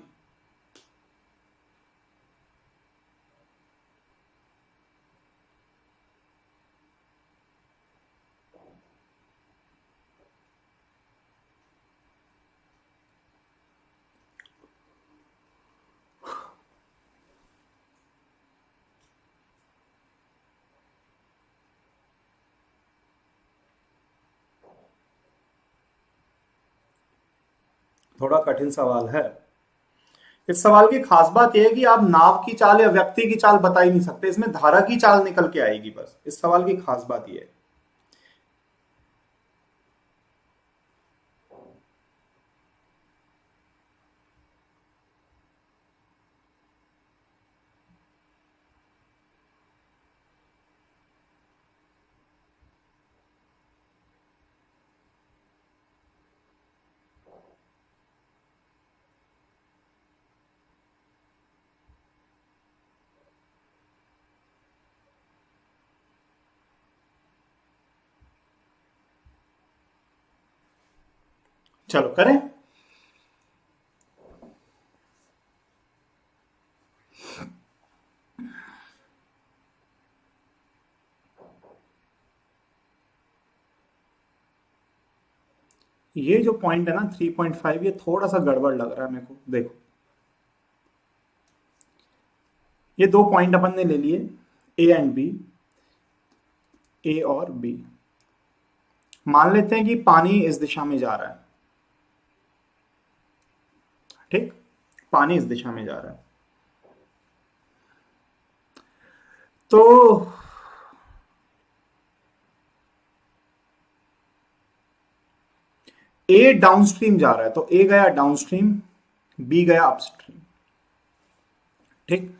थोड़ा कठिन सवाल है। इस सवाल की खास बात यह है कि आप नाव की चाल या व्यक्ति की चाल बता ही नहीं सकते, इसमें धारा की चाल निकल के आएगी बस। इस सवाल की खास बात यह है। चलो करें। ये जो पॉइंट है ना 3.5, ये थोड़ा सा गड़बड़ लग रहा है मेरे को। देखो ये 2 पॉइंट अपन ने ले लिए, ए एंड बी, ए और बी। मान लेते हैं कि पानी इस दिशा में जा रहा है, ठीक, पानी इस दिशा में जा रहा है। तो ए डाउनस्ट्रीम जा रहा है, तो ए गया डाउनस्ट्रीम, बी गया अपस्ट्रीम, ठीक।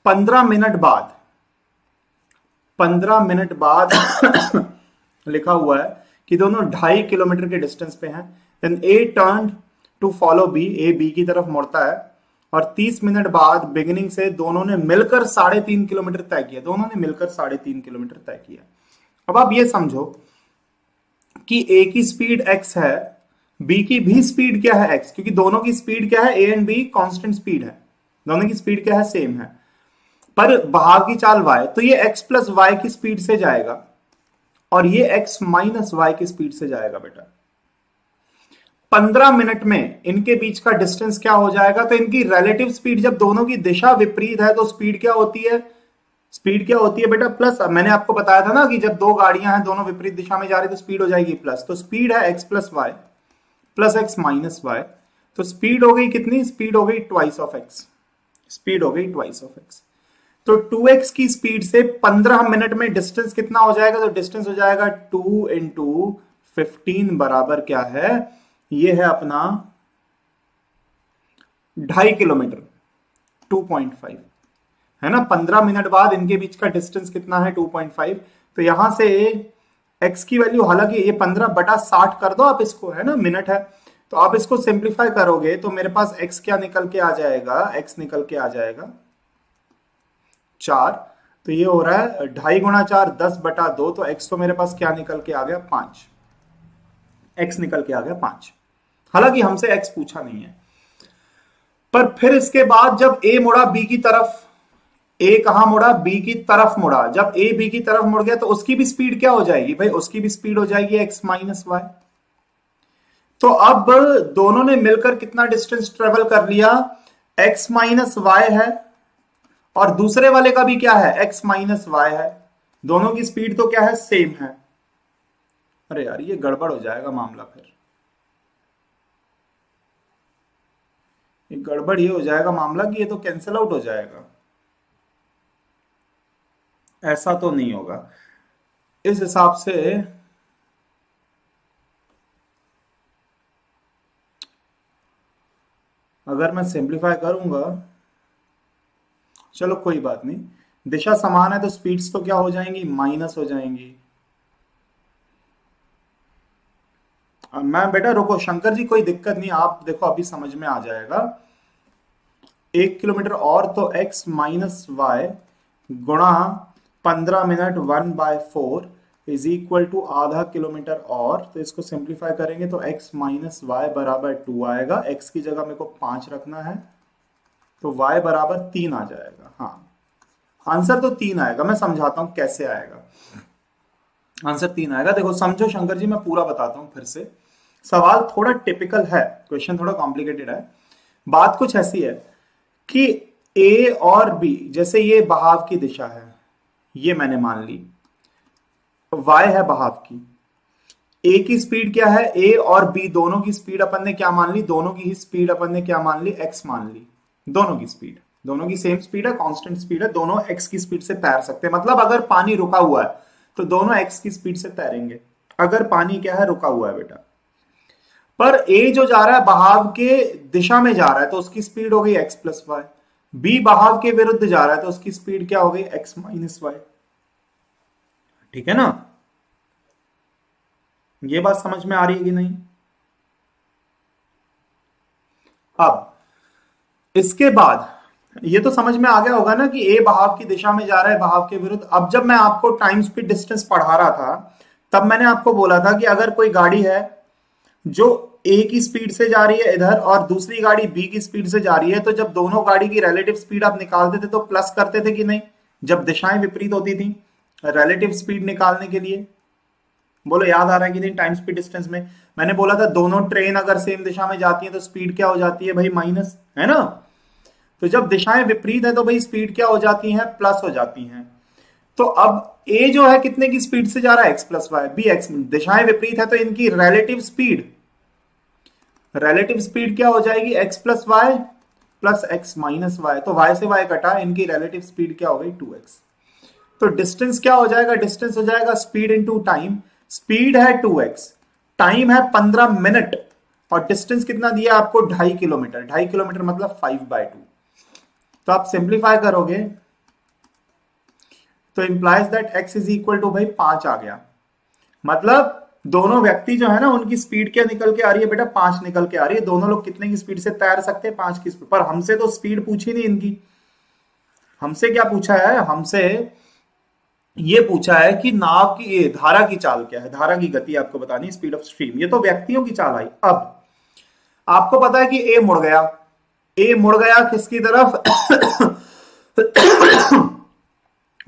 15 मिनट बाद, 15 मिनट बाद लिखा हुआ है कि दोनों 2.5 किलोमीटर के डिस्टेंस पे हैं। Then A turn to follow B, A B की तरफ मुड़ता है और 30 मिनट बाद बिगिनिंग से दोनों ने मिलकर 3.5 किलोमीटर तय किया, दोनों ने मिलकर 3.5 किलोमीटर तय किया। अब आप ये समझो कि ए की स्पीड x है, बी की भी स्पीड क्या है x, क्योंकि दोनों की स्पीड क्या है, A and be constant speed है, दोनों की स्पीड क्या है, सेम है, पर बहाव की चाल y, तो ये x प्लस वाई की स्पीड से जाएगा और ये x माइनस वाई की स्पीड से जाएगा बेटा। 15 मिनट में इनके बीच का डिस्टेंस क्या हो जाएगा, तो इनकी रिलेटिव स्पीड, जब दोनों की दिशा विपरीत है तो स्पीड क्या होती है, स्पीड क्या होती है बेटा प्लस। मैंने आपको बताया था ना कि जब दो गाड़ियां हैं दोनों विपरीत दिशा में जा रही तो स्पीड हो जाएगी प्लस, तो स्पीड है x plus Y plus X minus Y, तो स्पीड हो गई कितनी, स्पीड हो गई ट्वाइस ऑफ एक्स, स्पीड हो गई ट्वाइस ऑफ एक्स। तो 2x की स्पीड से 15 मिनट में डिस्टेंस कितना हो जाएगा, तो डिस्टेंस हो जाएगा 2 इंटू 15 बराबर क्या है, ये है अपना 2.5 किलोमीटर, 2.5 है ना। 15 मिनट बाद इनके बीच का डिस्टेंस कितना है, 2.5। तो यहां से x की वैल्यू, हालांकि ये 15/60 कर दो आप इसको, है ना, मिनट है, तो आप इसको सिंप्लीफाई करोगे तो मेरे पास x क्या निकल के आ जाएगा, x निकल के आ जाएगा 4। तो ये हो रहा है 2.5 गुणा 4 10/2, तो x तो मेरे पास क्या निकल के आ गया 5, x निकल के आ गया 5। हालांकि हमसे x पूछा नहीं है, पर फिर इसके बाद जब a मुड़ा b की तरफ, a कहां मुड़ा, b की तरफ मुड़ा, जब a b की तरफ मुड़ गया तो उसकी भी स्पीड क्या हो जाएगी भाई, उसकी भी स्पीड हो जाएगी x माइनस वाई। तो अब दोनों ने मिलकर कितना डिस्टेंस ट्रेवल कर लिया, x माइनस वाई है और दूसरे वाले का भी क्या है, x माइनस वाई है, दोनों की स्पीड तो क्या है, सेम है। अरे यार ये गड़बड़ हो जाएगा मामला, फिर ये गड़बड़ ये हो जाएगा मामला कि ये तो कैंसिल आउट हो जाएगा, ऐसा तो नहीं होगा। इस हिसाब से अगर मैं सिंप्लीफाई करूंगा, चलो कोई बात नहीं, दिशा समान है तो स्पीड्स तो क्या हो जाएंगी, माइनस हो जाएंगी। मैं बेटा रुको शंकर जी, कोई दिक्कत नहीं, आप देखो अभी समझ में आ जाएगा। 1 किलोमीटर और तो x माइनस वाई गुणा 15 मिनट 1/4 इज इक्वल टू आधा किलोमीटर और, तो इसको सिंप्लीफाई करेंगे तो x माइनस वाई बराबर 2 आएगा, x की जगह मेरे को 5 रखना है, तो y बराबर 3 आ जाएगा। हाँ आंसर तो 3 आएगा, मैं समझाता हूं कैसे आएगा, आंसर 3 आएगा। देखो समझो शंकर जी, मैं पूरा बताता हूं फिर से, सवाल थोड़ा टिपिकल है, क्वेश्चन थोड़ा कॉम्प्लिकेटेड है। बात कुछ ऐसी है कि ए और बी, जैसे ये बहाव की दिशा है, ये मैंने मान ली, वाई है बहाव की, ए की स्पीड क्या है, ए और बी दोनों की स्पीड अपन ने क्या मान ली, दोनों की ही स्पीड अपन ने क्या मान ली, एक्स मान ली। दोनों की स्पीड, दोनों की सेम स्पीड है, कांस्टेंट स्पीड है, दोनों एक्स की स्पीड से तैर सकते हैं, मतलब अगर पानी रुका हुआ है तो दोनों एक्स की स्पीड से तैरेंगे, अगर पानी क्या है, रुका हुआ है बेटा। पर ए जो जा रहा है बहाव के दिशा में जा रहा है तो उसकी स्पीड हो गई एक्स प्लस वाई, बी बहाव के विरुद्ध जा रहा है तो उसकी स्पीड क्या हो गई, एक्स माइनस वाई। ठीक है ना, ये बात समझ में आ रही है कि नहीं। अब इसके बाद ये तो समझ में आ गया होगा ना कि ए बहाव की दिशा में जा रहा है बहाव के विरुद्ध। अब जब मैं आपको टाइम स्पीड डिस्टेंस पढ़ा रहा था तब मैंने आपको बोला था कि अगर कोई गाड़ी है जो ए की स्पीड से जा रही है इधर और दूसरी गाड़ी बी की स्पीड से जा रही है, तो जब दोनों गाड़ी की रिलेटिव स्पीड आप निकालते थे तो प्लस करते थे कि नहीं, जब दिशाएं विपरीत होती थी रिलेटिव स्पीड निकालने के लिए। बोलो याद आ रहा है कि नहीं, टाइम स्पीड डिस्टेंस में मैंने बोला था दोनों ट्रेन अगर सेम दिशा में जाती है तो स्पीड क्या हो जाती है भाई, माइनस, है ना। तो जब दिशाएं विपरीत है तो भाई स्पीड क्या हो जाती है, प्लस हो जाती हैं। तो अब ए जो है कितने की स्पीड से जा रहा है, X plus Y, B X, दिशाएं विपरीत है तो इनकी रिलेटिव स्पीड क्या हो जाएगी, X plus Y plus X minus Y, तो वाई से वाई कटा, इनकी रिलेटिव स्पीड क्या हो गई 2x। तो डिस्टेंस क्या हो जाएगा, डिस्टेंस हो जाएगा स्पीड इनटू टाइम, स्पीड है 2x, टाइम है 15 मिनट और डिस्टेंस कितना दिया आपको, 2.5 किलोमीटर, 2.5 किलोमीटर मतलब 5/2। तो आप सिंप्लीफाई करोगे तो implies that x is equal to भाई 5 आ गया, मतलब दोनों व्यक्ति जो है ना, उनकी स्पीड क्या निकल के आ रही है बेटा? 5 निकल के आ रही है। दोनों लोग कितने की स्पीड से तैर सकते हैं? 5 की स्पीड। पर हमसे तो स्पीड पूछी नहीं इनकी। हमसे क्या पूछा है? हमसे ये पूछा है कि नाव की धारा की चाल क्या है, धारा की गति आपको बतानी, स्पीड ऑफ स्ट्रीम। ये तो व्यक्तियों की चाल आई। अब आपको पता है कि ए मुड़ गया। ए मुड़ गया किसकी तरफ?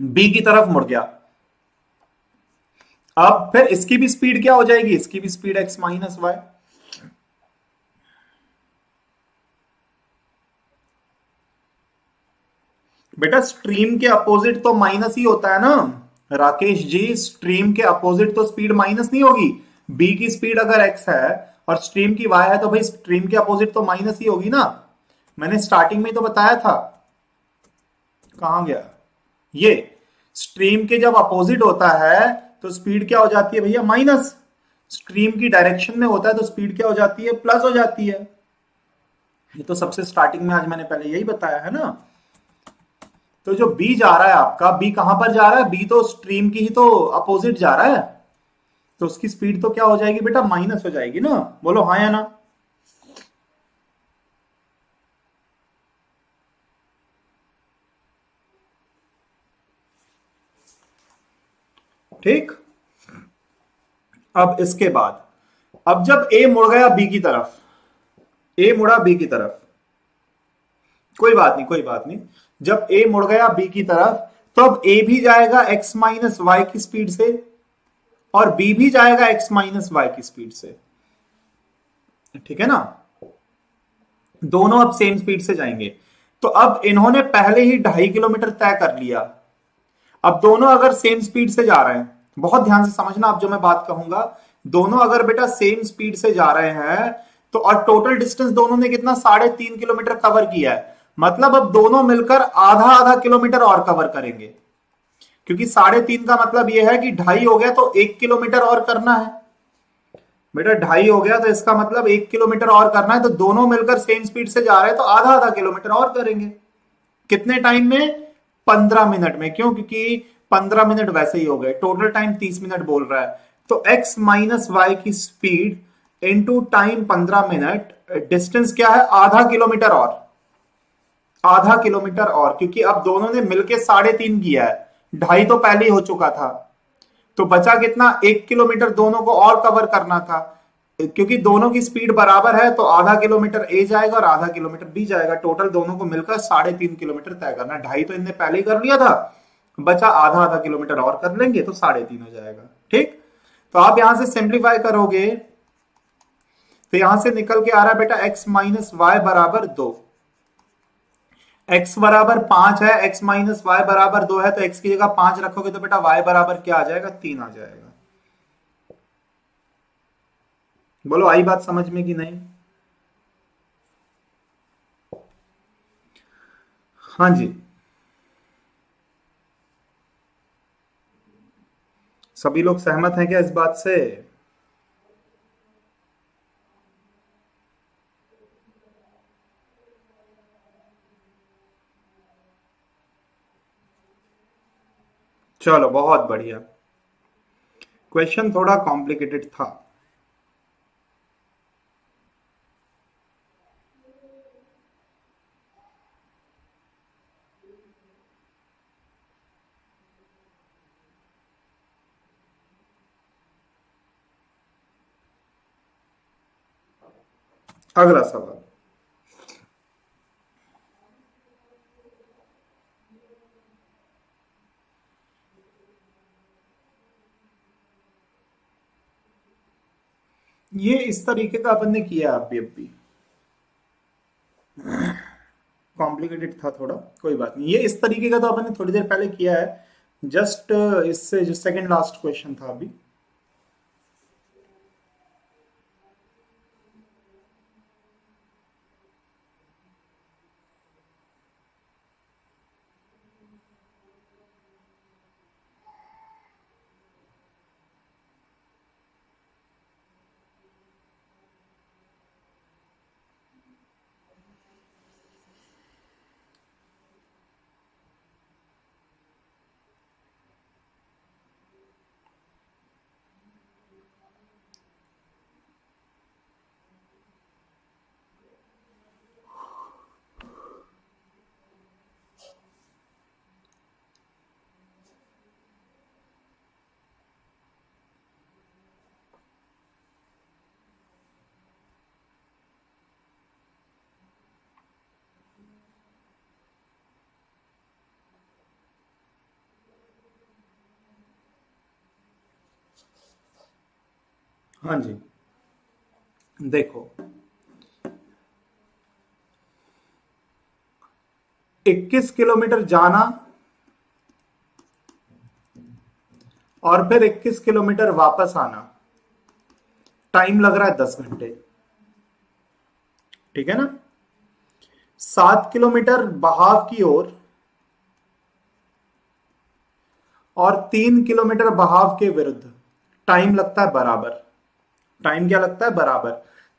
बी की तरफ मुड़ गया। अब फिर इसकी भी स्पीड क्या हो जाएगी? इसकी भी स्पीड एक्स माइनस वाई। बेटा स्ट्रीम के अपोजिट तो माइनस ही होता है ना राकेश जी। स्ट्रीम के अपोजिट तो स्पीड माइनस नहीं होगी। बी की स्पीड अगर एक्स है और स्ट्रीम की वाई है, तो भाई स्ट्रीम के अपोजिट तो माइनस ही होगी ना। मैंने स्टार्टिंग में तो बताया था। कहां गया ये? स्ट्रीम के जब अपोजिट होता है तो स्पीड क्या हो जाती है भैया? माइनस। स्ट्रीम की डायरेक्शन में होता है तो स्पीड क्या हो जाती है? प्लस हो जाती है। ये तो सबसे स्टार्टिंग में आज मैंने पहले यही बताया है ना। तो जो बी जा रहा है आपका, बी कहां पर जा रहा है? बी तो स्ट्रीम की ही तो अपोजिट जा रहा है, तो उसकी स्पीड तो क्या हो जाएगी बेटा? माइनस हो जाएगी ना। बोलो हाँ या ना। ठीक। अब इसके बाद, अब जब ए मुड़ गया बी की तरफ, ए मुड़ा बी की तरफ, कोई बात नहीं कोई बात नहीं। जब ए मुड़ गया बी की तरफ, तो अब ए भी जाएगा एक्स माइनस वाई की स्पीड से और बी भी जाएगा एक्स माइनस वाई की स्पीड से। ठीक है ना? दोनों अब सेम स्पीड से जाएंगे। तो अब इन्होंने पहले ही 2.5 किलोमीटर तय कर लिया। अब दोनों अगर सेम स्पीड से जा रहे हैं, बहुत ध्यान से समझना अब जो मैं बात कहूंगा। दोनों अगर बेटा सेम स्पीड से जा रहे हैं, तो और टोटल डिस्टेंस दोनों ने कितना? 3.5 किलोमीटर कवर किया है। मतलब अब दोनों मिलकर आधा आधा किलोमीटर और कवर करेंगे, क्योंकि 3.5 का मतलब यह है कि 2.5 हो गया तो 1 किलोमीटर और करना है। बेटा 2.5 हो गया तो इसका मतलब 1 किलोमीटर और करना है, तो दोनों मिलकर सेम स्पीड से जा रहे हैं तो आधा आधा किलोमीटर और करेंगे। कितने टाइम में? 15 मिनट में। क्यों? क्योंकि 15 मिनट वैसे ही हो गए, टोटल टाइम 30 मिनट बोल रहा है। तो x माइनस वाई की speed into time 15 minute, distance क्या है? आधा किलोमीटर और। आधा किलोमीटर और, क्योंकि अब दोनों ने मिलकर 3.5 किया है, 2.5 तो पहले ही हो चुका था। तो बचा कितना? 1 किलोमीटर दोनों को और कवर करना था। क्योंकि दोनों की स्पीड बराबर है तो आधा किलोमीटर ए जाएगा और आधा किलोमीटर बी जाएगा। टोटल दोनों को मिलकर 3.5 किलोमीटर तय करना। 2.5 तो इनने पहले ही कर लिया था, बचा आधा आधा किलोमीटर और कर लेंगे तो 3.5 हो जाएगा। ठीक। तो आप यहां से सिंप्लीफाई करोगे तो यहां से निकल के आ रहा है बेटा x माइनस वाई बराबर 2। x बराबर 5 है, x माइनस वाई बराबर 2 है, तो x की जगह 5 रखोगे तो बेटा y बराबर क्या आ जाएगा? 3 आ जाएगा। बोलो आई बात समझ में कि नहीं? हाँ जी। सभी लोग सहमत हैं क्या इस बात से? चलो बहुत बढ़िया। क्वेश्चन थोड़ा कॉम्प्लिकेटेड था। अगला सवाल। ये इस तरीके का अपन ने किया अभी कॉम्प्लिकेटेड था थोड़ा, कोई बात नहीं। ये इस तरीके का तो अपन ने थोड़ी देर पहले किया है। जस्ट इससे जो सेकंड लास्ट क्वेश्चन था अभी। हाँ जी, देखो 21 किलोमीटर जाना और फिर 21 किलोमीटर वापस आना, टाइम लग रहा है 10 घंटे। ठीक है ना। 7 किलोमीटर बहाव की ओर और 3 किलोमीटर बहाव के विरुद्ध, टाइम लगता है बराबर। टाइम क्या लगता है? बराबर।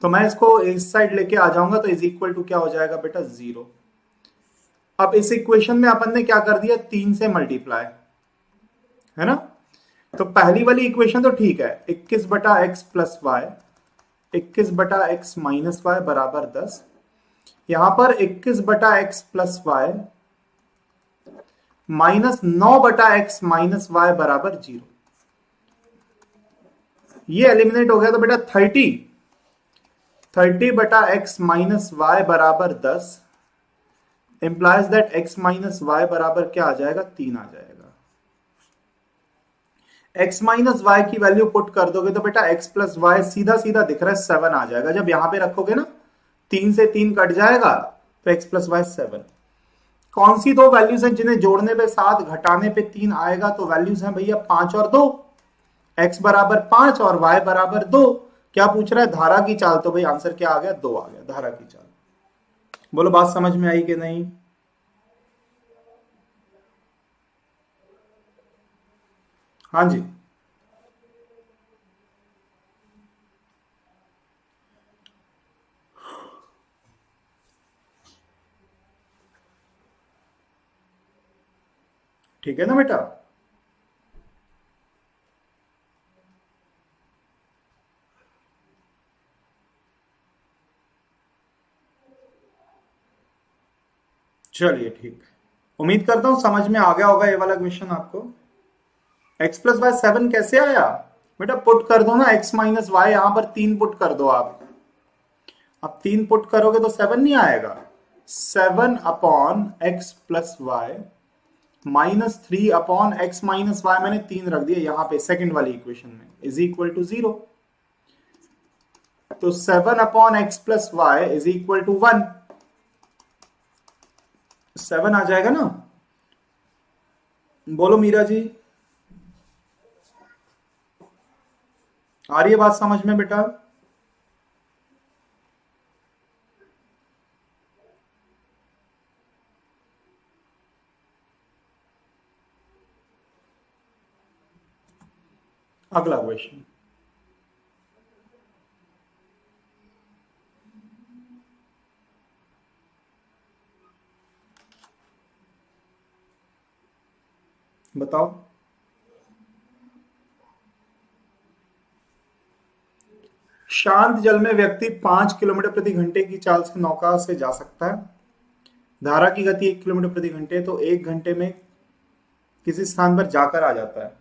तो मैं इसको इस साइड लेके आ जाऊंगा, तो इज इक्वल टू क्या हो जाएगा बेटा? 0। अब इस इक्वेशन में अपन ने क्या कर दिया? 3 से मल्टीप्लाई, है ना। तो पहली वाली इक्वेशन तो ठीक है, 21 बटा एक्स प्लस वाई, 21 बटा एक्स माइनस वाई बराबर 10। यहां पर 21 बटा एक्स प्लस वाई माइनस 9 बटा एक्स माइनस वाई बराबर 0। ये एलिमिनेट हो गया, तो बेटा 30 बटा एक्स माइनस वाई बराबर 10 implies that X minus Y बराबर क्या आ जाएगा? 3 आ जाएगा। x माइनस वाई की वैल्यू पुट कर दोगे तो बेटा x प्लस वाई सीधा सीधा दिख रहा है 7 आ जाएगा। जब यहां पे रखोगे ना, 3 से 3 कट जाएगा, तो x प्लस वाई 7। कौन सी दो वैल्यूज हैं जिन्हें जोड़ने पे 7 घटाने पे 3 आएगा? तो वैल्यूज हैं भैया 5 और 2। x बराबर 5 और y बराबर 2। क्या पूछ रहा है? धारा की चाल। तो भाई आंसर क्या आ गया? 2 आ गया, धारा की चाल। बोलो बात समझ में आई कि नहीं? हाँ जी, ठीक है ना बेटा। चलिए ठीक, उम्मीद करता हूं समझ में आ गया होगा ये वाला क्वेश्चन आपको। x प्लस वाई 7 कैसे आया? बेटा पुट कर दो ना, x माइनस वाई, यहां पर 3 पुट कर दो आप। अब 3 पुट करोगे तो 7 नहीं आएगा। 7 upon X plus Y minus 3 upon X minus Y, मैंने 3 रख दिया यहां पे सेकंड वाली इक्वेशन में, इज इक्वल टू 0। तो 7 upon X plus Y is equal to 1। 7 आ जाएगा ना? बोलो मीरा जी, आ रही है बात समझ में बेटा? अगला क्वेश्चन, बताओ। शांत जल में व्यक्ति 5 किलोमीटर प्रति घंटे की चाल से नौका से जा सकता है। धारा की गति 1 किलोमीटर प्रति घंटे, तो 1 घंटे में किसी स्थान पर जाकर आ जाता है।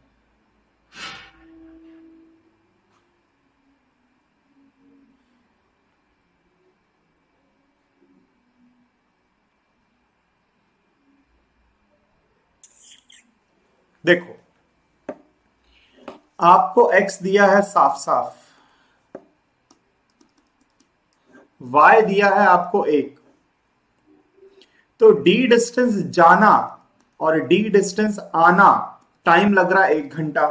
देखो आपको x दिया है साफ साफ, y दिया है आपको 1, तो d डिस्टेंस जाना और d डिस्टेंस आना, टाइम लग रहा है 1 घंटा,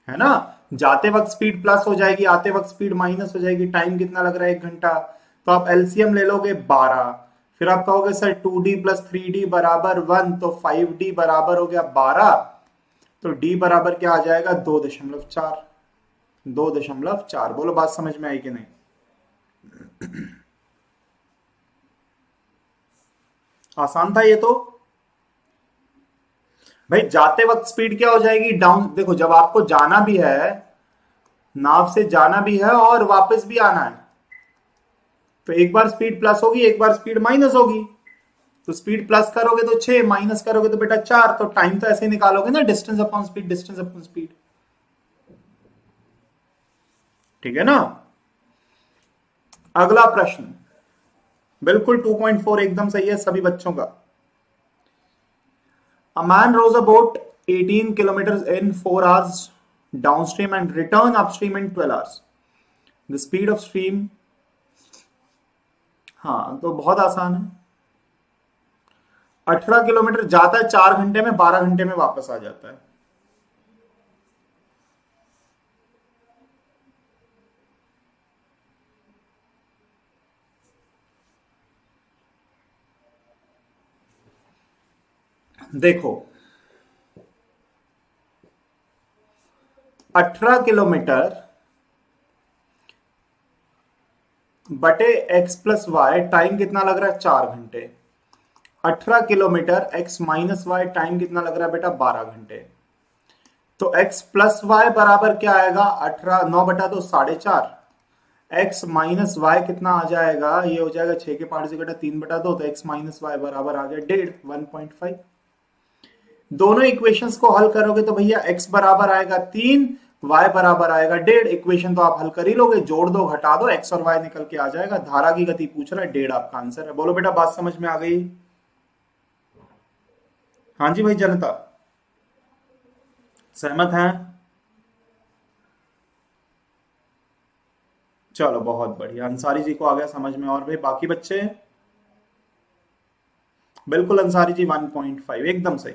है ना। जाते वक्त स्पीड प्लस हो जाएगी, आते वक्त स्पीड माइनस हो जाएगी, टाइम कितना लग रहा है? 1 घंटा। तो आप एलसीएम ले लोगे 12, फिर आप कहोगे सर 2d प्लस 3d बराबर 1, तो 5d बराबर हो गया 12, तो d बराबर क्या आ जाएगा? 2.4। 2.4। बोलो बात समझ में आई कि नहीं? आसान था ये तो। भाई जाते वक्त स्पीड क्या हो जाएगी? डाउन। देखो जब आपको जाना भी है, नाव से जाना भी है और वापस भी आना है, तो एक बार स्पीड प्लस होगी, एक बार स्पीड माइनस होगी। तो स्पीड प्लस करोगे तो 6, माइनस करोगे तो बेटा 4। तो टाइम तो ऐसे निकालोगे ना, distance upon speed, distance upon speed. ठीक है ना। अगला प्रश्न बिल्कुल 2.4 एकदम सही है सभी बच्चों का। A man rows a boat 18 kilometers in 4 hours downstream and return upstream in 12 hours. The speed of stream, हाँ तो बहुत आसान है। 18 किलोमीटर जाता है 4 घंटे में, 12 घंटे में वापस आ जाता है। देखो 18 किलोमीटर बटे x प्लस वाई, टाइम कितना लग रहा है 4 घंटे। 18 kilometre x minus Y, time कितना लग रहा है बेटा 12 घंटे। तो x प्लस वाई बराबर क्या आएगा, 18 9 बटा 2 4.5। x माइनस वाई कितना आ जाएगा, ये हो जाएगा 6 के 5 से कटा 3 बटा 2, तो x माइनस वाई बराबर आ गया 1.5। दोनों इक्वेशंस को हल करोगे तो भैया x बराबर आएगा 3, y बराबर आएगा 1.5। इक्वेशन तो आप हल कर ही लोगे, जोड़ दो घटा दो, x और y निकल के आ जाएगा। धारा की गति पूछ रहा है, 1.5 आपका आंसर है। बोलो बेटा बात समझ में आ गई? हाँ जी भाई जनता, सहमत हैं? चलो बहुत बढ़िया, अंसारी जी को आ गया समझ में। और भाई बाकी बच्चे? बिल्कुल अंसारी जी 1.5 एकदम सही।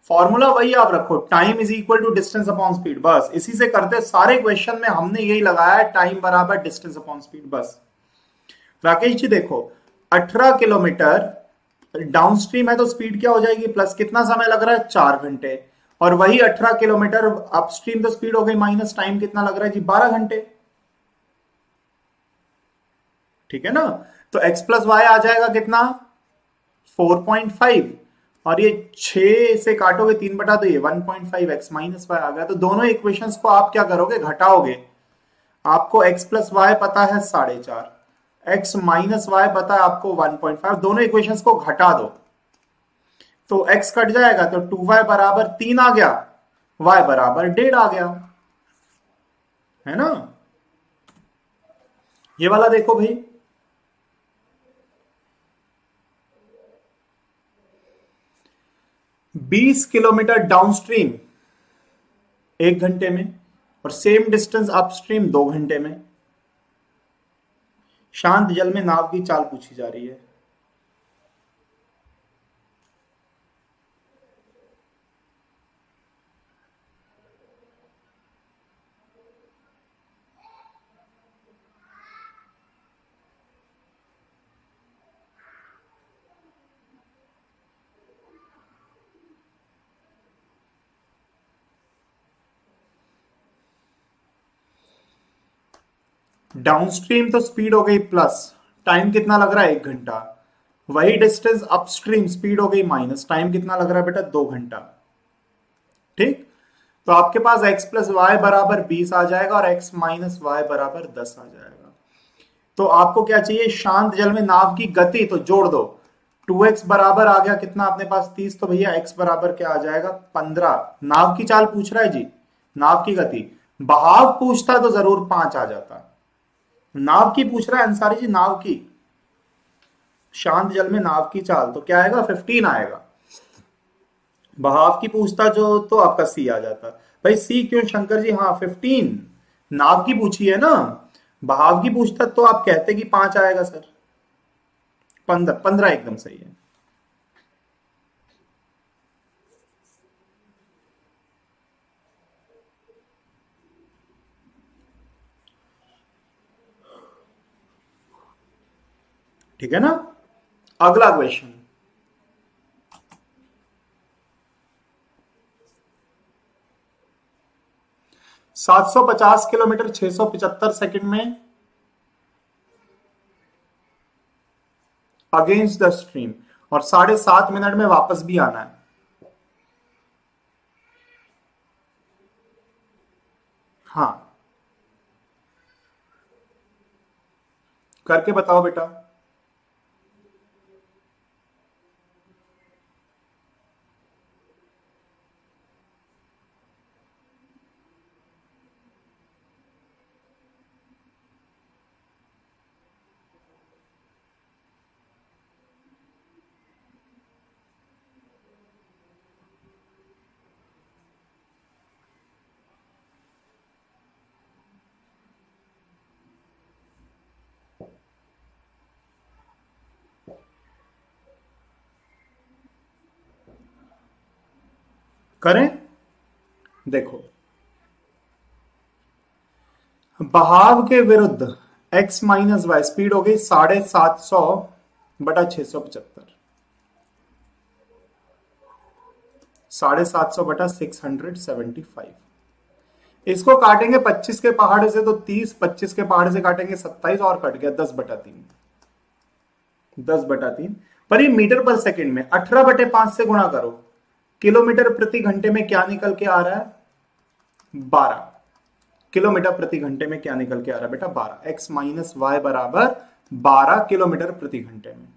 फॉर्मूला वही आप रखो, time is equal to distance upon speed, बस इसी से करते सारे क्वेश्चन में हमने यही लगाया है, टाइम बराबर डिस्टेंस अपॉन स्पीड बस। राकेश जी देखो 18 किलोमीटर डाउनस्ट्रीम है तो स्पीड क्या हो जाएगी, प्लस कितना समय लग रहा है 4 घंटे, और वही 18 किलोमीटर अपस्ट्रीम तो स्पीड हो गई माइनस, टाइम कितना लग रहा है जी 12 घंटे। ठीक है ना? तो x प्लस वाई आ जाएगा कितना 4.5, और ये 6 से काटोगे 3 बटा तो ये 1.5, x माइनस वाई आ गया। तो दोनों इक्वेशंस को आप क्या करोगे, घटाओगे। आपको x प्लस वाई पता है 4.5, x माइनस वाई पता है आपको 1.5, दोनों इक्वेशंस को घटा दो तो x कट जाएगा, तो 2y बराबर 3 आ गया, y बराबर 1.5 आ गया, है ना? ये वाला देखो भाई, 20 किलोमीटर डाउनस्ट्रीम 1 घंटे में, और सेम डिस्टेंस अपस्ट्रीम 2 घंटे में। शांत जल में नाव की चाल पूछी जा रही है। डाउनस्ट्रीम तो स्पीड हो गई प्लस, टाइम कितना लग रहा है 1 घंटा। वही डिस्टेंस अपस्ट्रीम स्पीड हो गई माइनस, टाइम कितना लग रहा है बेटा 2 घंटा। ठीक, तो आपके पास x प्लस वाई बराबर 20 आ जाएगा और x माइनस वाई बराबर 10 आ जाएगा। तो आपको क्या चाहिए, शांत जल में नाव की गति, तो जोड़ दो 2x बराबर आ गया कितना अपने पास 30, तो भैया x बराबर क्या आ जाएगा 15। नाव की चाल पूछ रहा है जी, नाव की गति। बहाव पूछता तो जरूर 5 आ जाता, नाव की पूछ रहा है अंसारी जी, नाव की, शांत जल में नाव की चाल, तो क्या आएगा 15 आएगा। बहाव की पूछता जो तो आपका सी आ जाता। भाई सी क्यों शंकर जी, हाँ 15 नाव की पूछी है ना, बहाव की पूछता तो आप कहते कि 5 आएगा सर। 15 एकदम सही है। ठीक है ना? अगला क्वेश्चन, 750 किलोमीटर 675 सेकंड में अगेंस्ट द स्ट्रीम, और 7.5 मिनट में वापस भी आना है। हाँ करके बताओ बेटा। करें? देखो, बहाव के विरुद्ध x माइनस वाई स्पीड हो गई 750 बटा 675, 750 बटा 675। इसको काटेंगे 25 के पहाड़े से तो 30, 25 के पहाड़े से काटेंगे 27 और कट गया 10 बटा 3, 10 बटा 3। पर ये मीटर पर सेकंड में 18 बटे 5 से गुणा करो, किलोमीटर प्रति घंटे में क्या निकल के आ रहा है? 12 किलोमीटर प्रति घंटे में क्या निकल के आ रहा है बेटा? 12। x माइनस वाई बराबर 12 किलोमीटर प्रति घंटे में।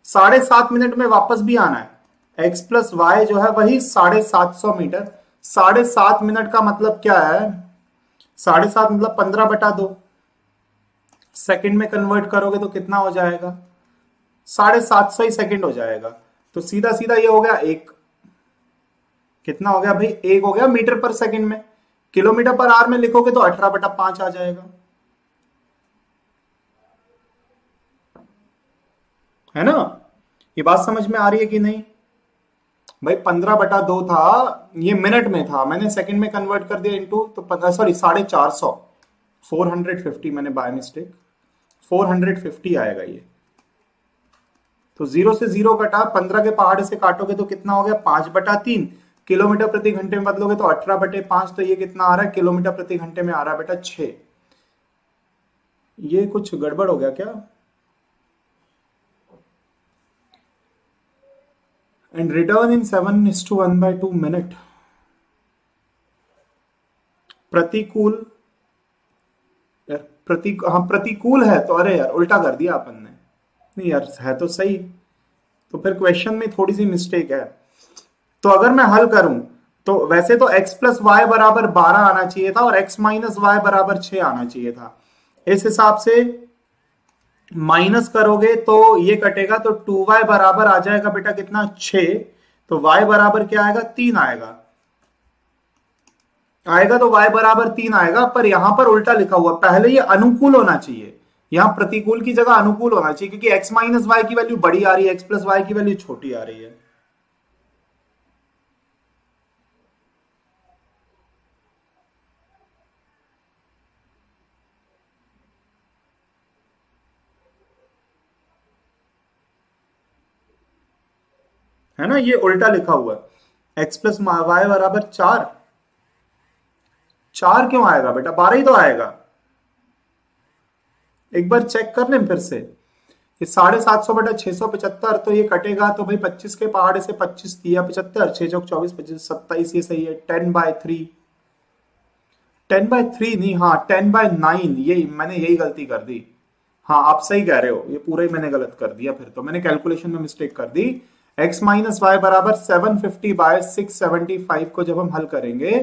7.5 मिनट में वापस भी आना है। x प्लस वाई जो है वही 750 मीटर। 7.5 मिनट का मतलब क्या है? 7.5 मतलब 15 बटा 2। सेकंड में कन्वर्ट करोगे तो कितना हो जाएगा? 750 ही सेकंड हो जाएगा। तो सीधा सीधा ये हो गया एक, कितना हो गया भाई? एक हो गया मीटर पर सेकंड में। किलोमीटर पर आवर में लिखोगे तो 18 बटा 5 आ जाएगा, है ना? ये बात समझ में आ रही है कि नहीं भाई? 15 बटा 2 था, ये मिनट में था, मैंने सेकंड में कन्वर्ट कर दिया इनटू, तो सॉरी 450, 450 मैंने बाय मिस्टेक 450 आएगा ये। तो 0 से 0 कटा, 15 के पहाड़े से काटोगे तो कितना हो गया? 5 बटा 3। किलोमीटर प्रति घंटे में बदलोगे तो 18 बटे 5, तो ये कितना आ रहा है? किलोमीटर प्रति घंटे में आ रहा है बेटा 6। ये कुछ गड़बड़ हो गया क्या? And return in 7:1/2 minute. प्रतिकूल यार, प्रतिकूल है तो, अरे यार उल्टा कर दिया अपन ने। नहीं यार, है तो सही, तो फिर क्वेश्चन में थोड़ी सी मिस्टेक है। तो अगर मैं हल करूं तो वैसे तो x प्लस वाई बराबर 12 आना चाहिए था और x माइनस वाई बराबर 6 आना चाहिए था। इस हिसाब से माइनस करोगे तो ये कटेगा, तो 2y बराबर आ जाएगा बेटा कितना? 6। तो y बराबर क्या आएगा? 3 आएगा। तो y बराबर 3 आएगा, पर यहां पर उल्टा लिखा हुआ, पहले ये अनुकूल होना चाहिए, यहां प्रतिकूल की जगह अनुकूल होना चाहिए, क्योंकि x माइनस वाई की वैल्यू बड़ी आ रही है, x प्लस वाई की वैल्यू छोटी आ रही है ना? ये उल्टा लिखा हुआ है। x प्लस वाई बराबर 4, 4 क्यों आएगा बेटा? 12 ही तो आएगा। एक बार चेक कर लें फिर से। ये 750 बटा 675, तो ये कटेगा तो भाई 25 के पहाड़े से 25 दिया 75, 6 चौक 24, 25 27, ये सही है। 10/3, 10/3 नहीं, हाँ 10/9, यही मैंने यही गलती कर दी। हाँ आप सही कह रहे हो, ये पूरा ही मैंने गलत कर दिया, फिर तो मैंने कैलकुलेशन में मिस्टेक कर दी। x माइनस वाई बराबर 750/675 को जब हम हल करेंगे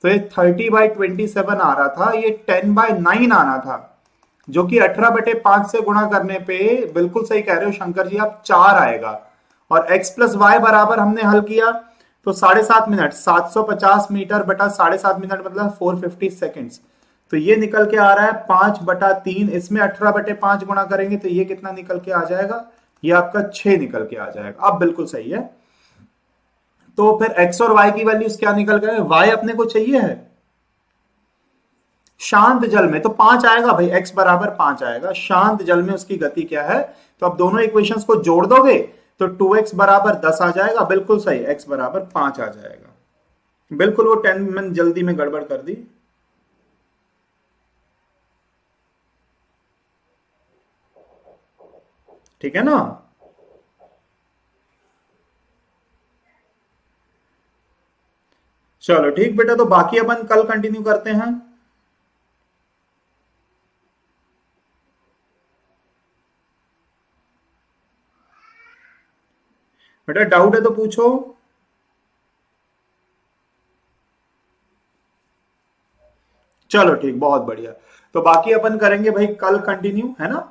तो ये 30/27 आ रहा था, ये 10/9 आना था, जो कि 18 बटे 5 से गुणा करने पे, बिल्कुल सही कह रहे हो शंकर जी आप, 4 आएगा। और x प्लस वाई बराबर हमने हल किया तो 7.5 मिनट, 750 मीटर बटा 7.5 मिनट मतलब 450 सेकेंड्स। तो ये निकल के आ रहा है 5 बटा 3। इसमें 18 बटे 5 गुणा करेंगे तो ये कितना निकल के आ जाएगा? ये आपका 6 निकल के आ जाएगा। अब बिल्कुल सही है। तो फिर x और y की वैल्यूज क्या निकल गए? y अपने को चाहिए है शांत जल में, तो 5 आएगा भाई, x बराबर 5 आएगा। शांत जल में उसकी गति क्या है? तो अब दोनों इक्वेशंस को जोड़ दोगे तो 2x बराबर 10 आ जाएगा। बिल्कुल सही, x बराबर 5 आ जाएगा। बिल्कुल, वो 10 मैंने जल्दी में गड़बड़ कर दी। ठीक है ना? चलो ठीक बेटा, तो बाकी अपन कल कंटिन्यू करते हैं। बेटा डाउट है तो पूछो। चलो ठीक, बहुत बढ़िया। तो बाकी अपन करेंगे भाई कल कंटिन्यू, है ना?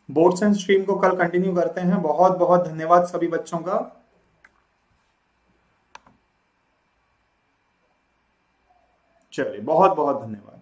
बोर्ड्स एंड स्ट्रीम को कल कंटिन्यू करते हैं। बहुत बहुत धन्यवाद सभी बच्चों का। चलिए बहुत बहुत धन्यवाद।